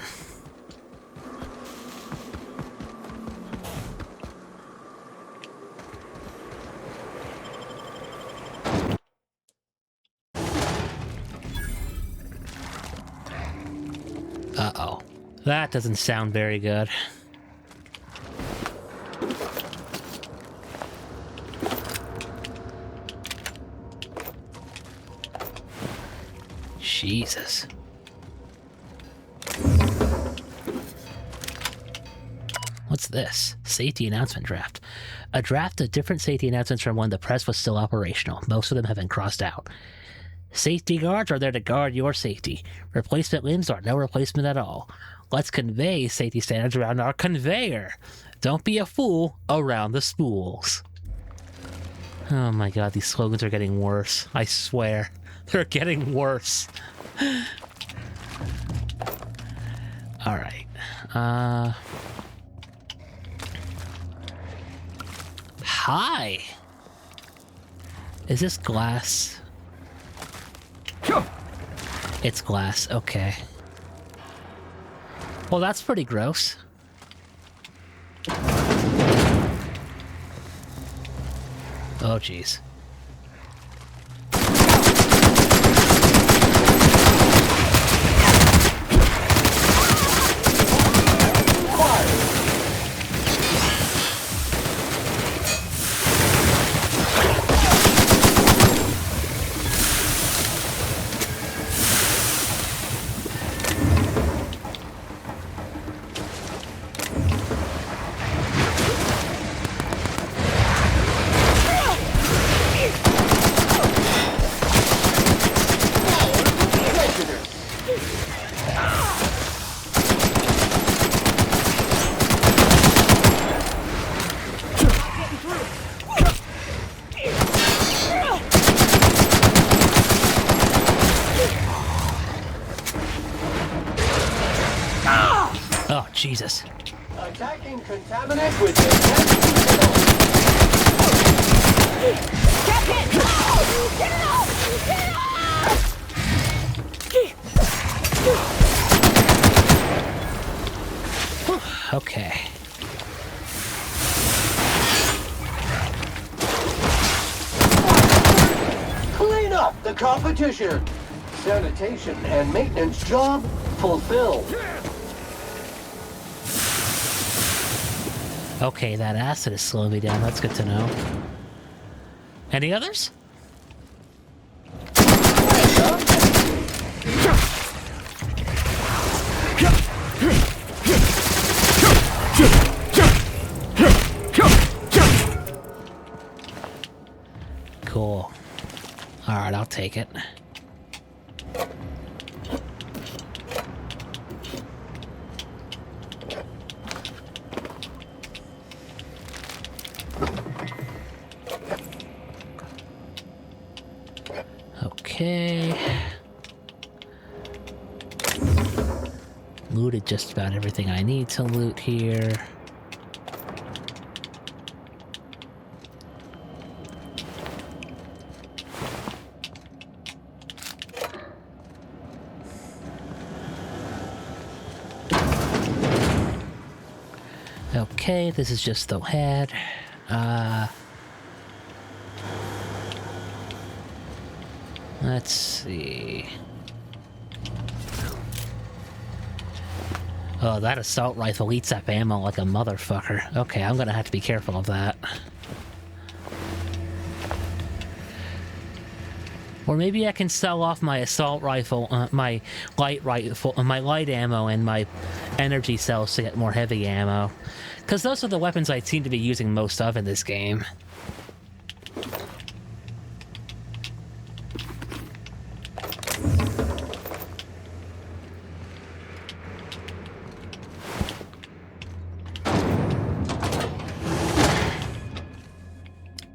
Uh-oh. That doesn't sound very good. Jesus. What's this? Safety announcement draft. A draft of different safety announcements from when the press was still operational. Most of them have been crossed out. Safety guards are there to guard your safety. Replacement limbs are no replacement at all. Let's convey safety standards around our conveyor. Don't be a fool around the spools. Oh my god, these slogans are getting worse. I swear. They're getting worse. Alright. Hi! Is this glass? It's glass, okay. Well, that's pretty gross. Oh, jeez. Oh, Jesus. Attacking contaminant with the Captain! Get it off! Get it off! Okay. Clean up the competition. Sanitation and maintenance job fulfilled. Okay, that acid is slowing me down. That's good to know. Any others? Cool. Alright, I'll take it. Okay. Looted just about everything I need to loot here. Okay, this is just the head. Let's see. Oh, that assault rifle eats up ammo like a motherfucker. Okay, I'm gonna have to be careful of that. Or maybe I can sell off my assault rifle, my light rifle, my light ammo and my energy cells to get more heavy ammo. Because those are the weapons I seem to be using most of in this game.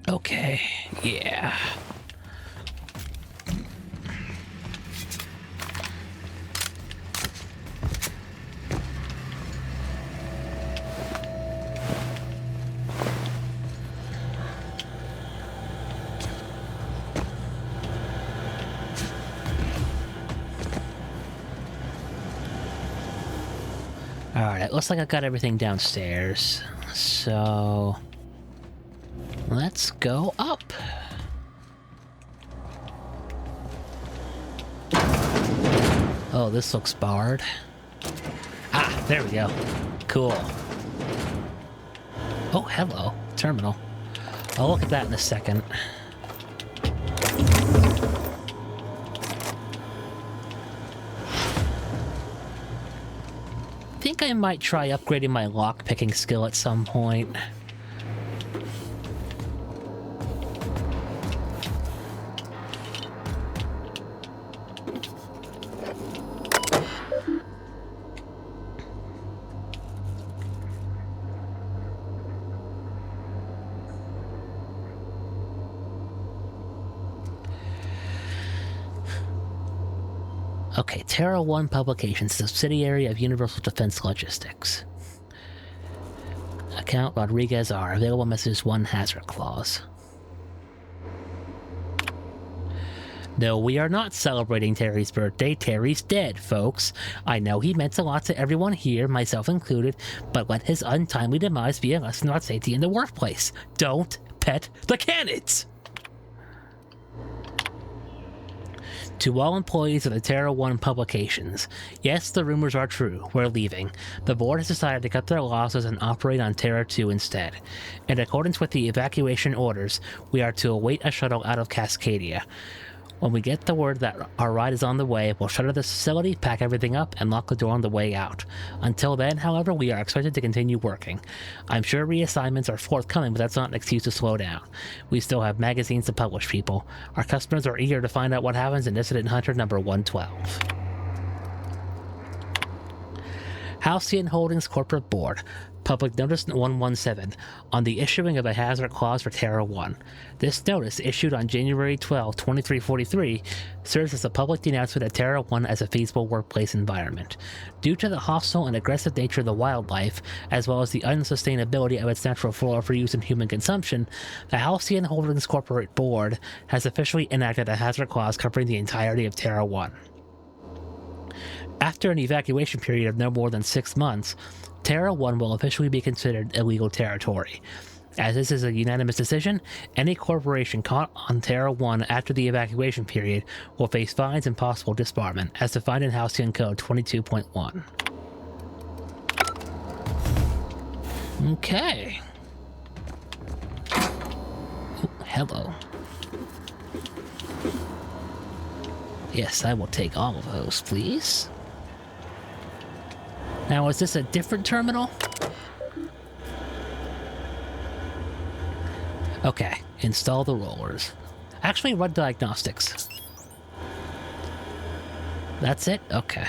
Okay, yeah. Alright, it looks like I got everything downstairs. So... let's go up. Oh, this looks barred. Ah, there we go. Cool. Oh, hello. Terminal. I'll look at that in a second. I think I might try upgrading my lock-picking skill at some point. Okay, Terra 1 Publications, subsidiary of Universal Defense Logistics. Account Rodriguez R. Available messages 1 hazard clause. No, we are not celebrating Terry's birthday. Terry's dead, folks. I know he meant a lot to everyone here, myself included, but let his untimely demise be a lesson about safety in the workplace. Don't pet the canids! To all employees of the Terra 1 Publications, yes, the rumors are true. We're leaving. The board has decided to cut their losses and operate on Terra 2 instead. In accordance with the evacuation orders, we are to await a shuttle out of Cascadia. When we get the word that our ride is on the way, we'll shutter the facility, pack everything up, and lock the door on the way out. Until then, however, we are expected to continue working. I'm sure reassignments are forthcoming, but that's not an excuse to slow down. We still have magazines to publish, people. Our customers are eager to find out what happens in Dissident Hunter number 112. Halcyon Holdings Corporate Board. Public Notice 117 on the issuing of a hazard clause for Terra 1. This notice, issued on January 12, 2343, serves as a public denouncement of Terra 1 as a feasible workplace environment. Due to the hostile and aggressive nature of the wildlife, as well as the unsustainability of its natural flora for use in human consumption, the Halcyon Holdings Corporate Board has officially enacted a hazard clause covering the entirety of Terra 1. After an evacuation period of no more than 6 months, Terra 1 will officially be considered illegal territory. As this is a unanimous decision, any corporation caught on Terra 1 after the evacuation period will face fines and possible disbarment, as defined in Halcyon Code 22.1. Okay. Oh, hello. Yes, I will take all of those, please. Now, is this a different terminal? Okay, install the rollers. Actually, run diagnostics. That's it? Okay.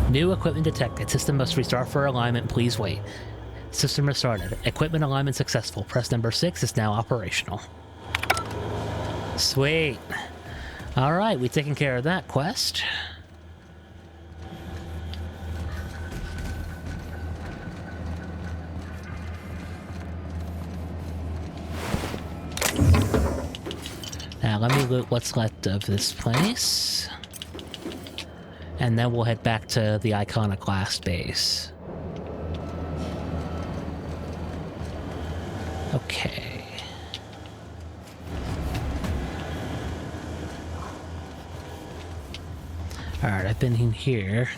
New equipment detected. System must restart for alignment. Please wait. System restarted. Equipment alignment successful. Press number 6 is now operational. Sweet. Alright, we've taken care of that quest. Now let me loot what's left of this place. And then we'll head back to the Iconoclast base. Okay. Alright, I've been in here.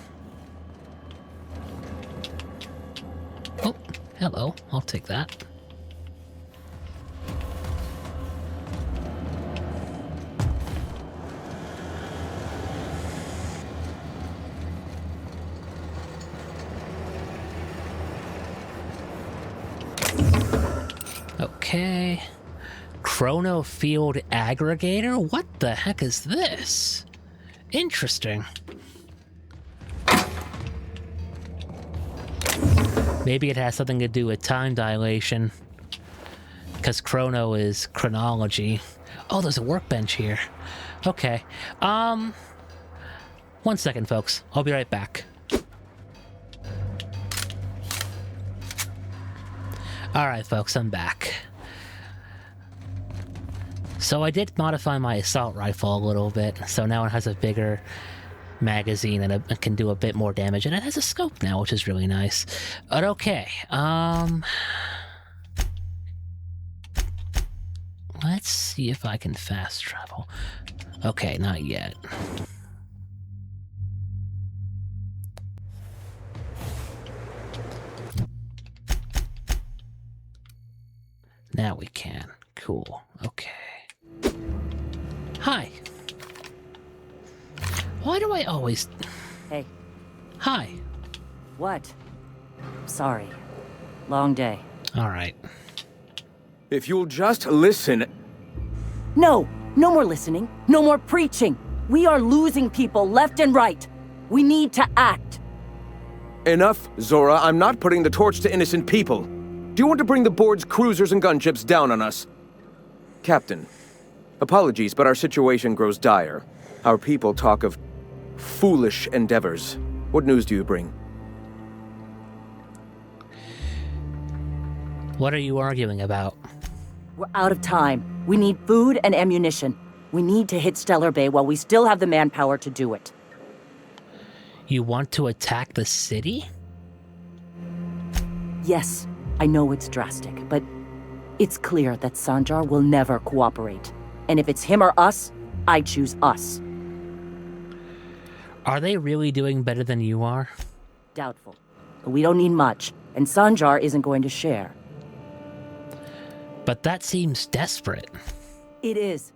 Oh, hello. I'll take that. Okay. Chrono Field Aggregator? What the heck is this? Interesting. Maybe it has something to do with time dilation. Because chrono is chronology. Oh, there's a workbench here. Okay. 1 second, folks. I'll be right back. Alright, folks, I'm back. So I did modify my assault rifle a little bit, so now it has a bigger magazine and it can do a bit more damage, and it has a scope now, which is really nice. But okay, let's see if I can fast travel. Okay, not yet. Now we can. Cool. Okay. Hi. Why do I always... Hey. Hi. What? Sorry. Long day. Alright. If you'll just listen... No! No more listening. No more preaching. We are losing people left and right. We need to act. Enough, Zora. I'm not putting the torch to innocent people. Do you want to bring the board's cruisers and gunships down on us? Captain, apologies, but our situation grows dire. Our people talk of foolish endeavors. What news do you bring? What are you arguing about? We're out of time. We need food and ammunition. We need to hit Stellar Bay while we still have the manpower to do it. You want to attack the city? Yes, I know it's drastic, but it's clear that Sanjar will never cooperate. And if it's him or us, I choose us. Are they really doing better than you are? Doubtful. But we don't need much, and Sanjar isn't going to share. But that seems desperate. It is.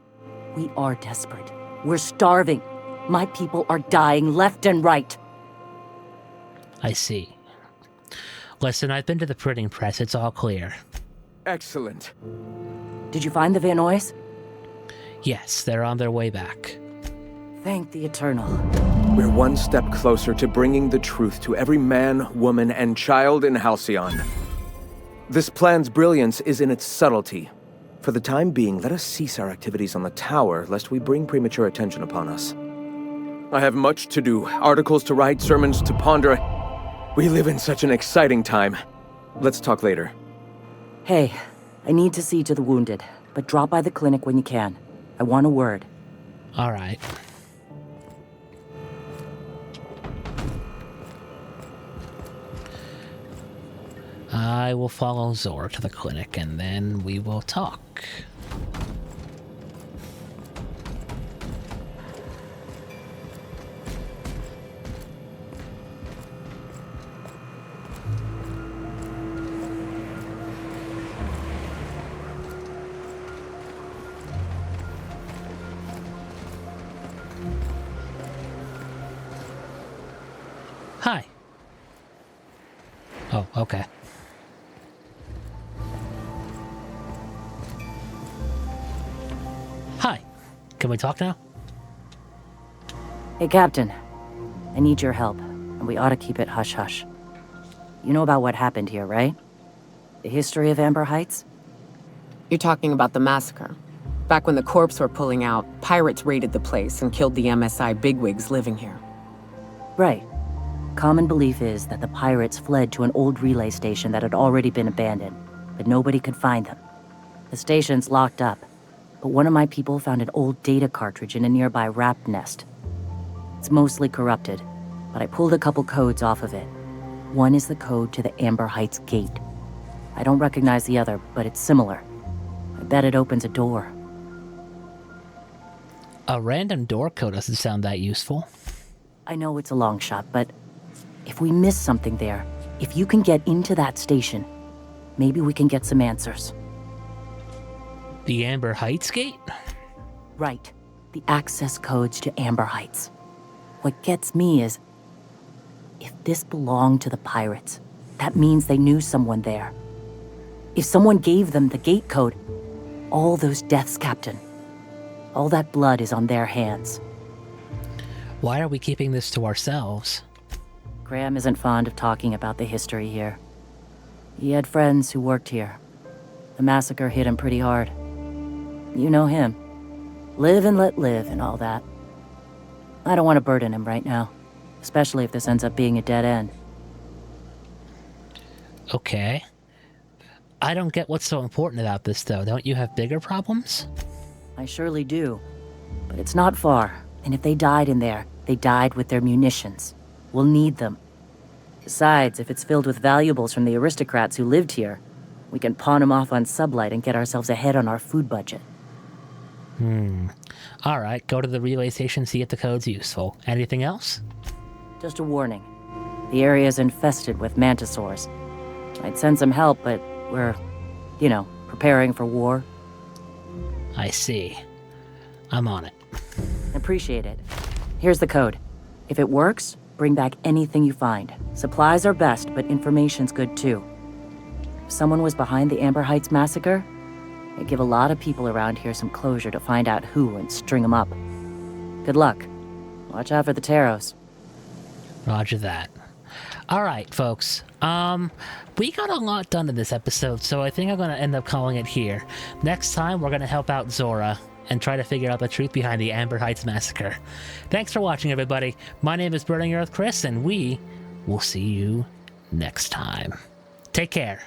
We are desperate. We're starving. My people are dying left and right. I see. Listen, I've been to the printing press. It's all clear. Excellent. Did you find the Vanoys? Yes, they're on their way back. Thank the Eternal. We're one step closer to bringing the truth to every man, woman, and child in Halcyon. This plan's brilliance is in its subtlety. For the time being, let us cease our activities on the tower, lest we bring premature attention upon us. I have much to do, articles to write, sermons to ponder. We live in such an exciting time. Let's talk later. Hey, I need to see to the wounded, but drop by the clinic when you can. I want a word. All right. I will follow Zora to the clinic, and then we will talk. Hi. Oh, okay. Can we talk now? Hey, Captain. I need your help, and we ought to keep it hush-hush. You know about what happened here, right? The history of Amber Heights? You're talking about the massacre. Back when the corps were pulling out, pirates raided the place and killed the MSI bigwigs living here. Right. Common belief is that the pirates fled to an old relay station that had already been abandoned, but nobody could find them. The station's locked up, but one of my people found an old data cartridge in a nearby rat nest. It's mostly corrupted, but I pulled a couple codes off of it. One is the code to the Amber Heights gate. I don't recognize the other, but it's similar. I bet it opens a door. A random door code doesn't sound that useful. I know it's a long shot, but if we miss something there, if you can get into that station, maybe we can get some answers. The Amber Heights gate? Right. The access codes to Amber Heights. What gets me is, if this belonged to the pirates, that means they knew someone there. If someone gave them the gate code, all those deaths, Captain, all that blood is on their hands. Why are we keeping this to ourselves? Graham isn't fond of talking about the history here. He had friends who worked here. The massacre hit him pretty hard. You know him. Live and let live and all that. I don't want to burden him right now, especially if this ends up being a dead end. Okay. I don't get what's so important about this, though. Don't you have bigger problems? I surely do. But it's not far, and if they died in there, they died with their munitions. We'll need them. Besides, if it's filled with valuables from the aristocrats who lived here, we can pawn them off on Sublight and get ourselves ahead on our food budget. Alright, go to the relay station, see if the code's useful. Anything else? Just a warning. The area's infested with mantisaurs. I'd send some help, but we're, preparing for war. I see. I'm on it. Appreciate it. Here's the code. If it works, bring back anything you find. Supplies are best, but information's good too. If someone was behind the Amber Heights massacre, it'd give a lot of people around here some closure to find out who and string them up. Good luck. Watch out for the Taros. Roger that. Alright, folks. We got a lot done in this episode, so I think I'm going to end up calling it here. Next time, we're going to help out Zora and try to figure out the truth behind the Amber Heights massacre. Thanks for watching, everybody. My name is Burning Earth Chris, and we will see you next time. Take care.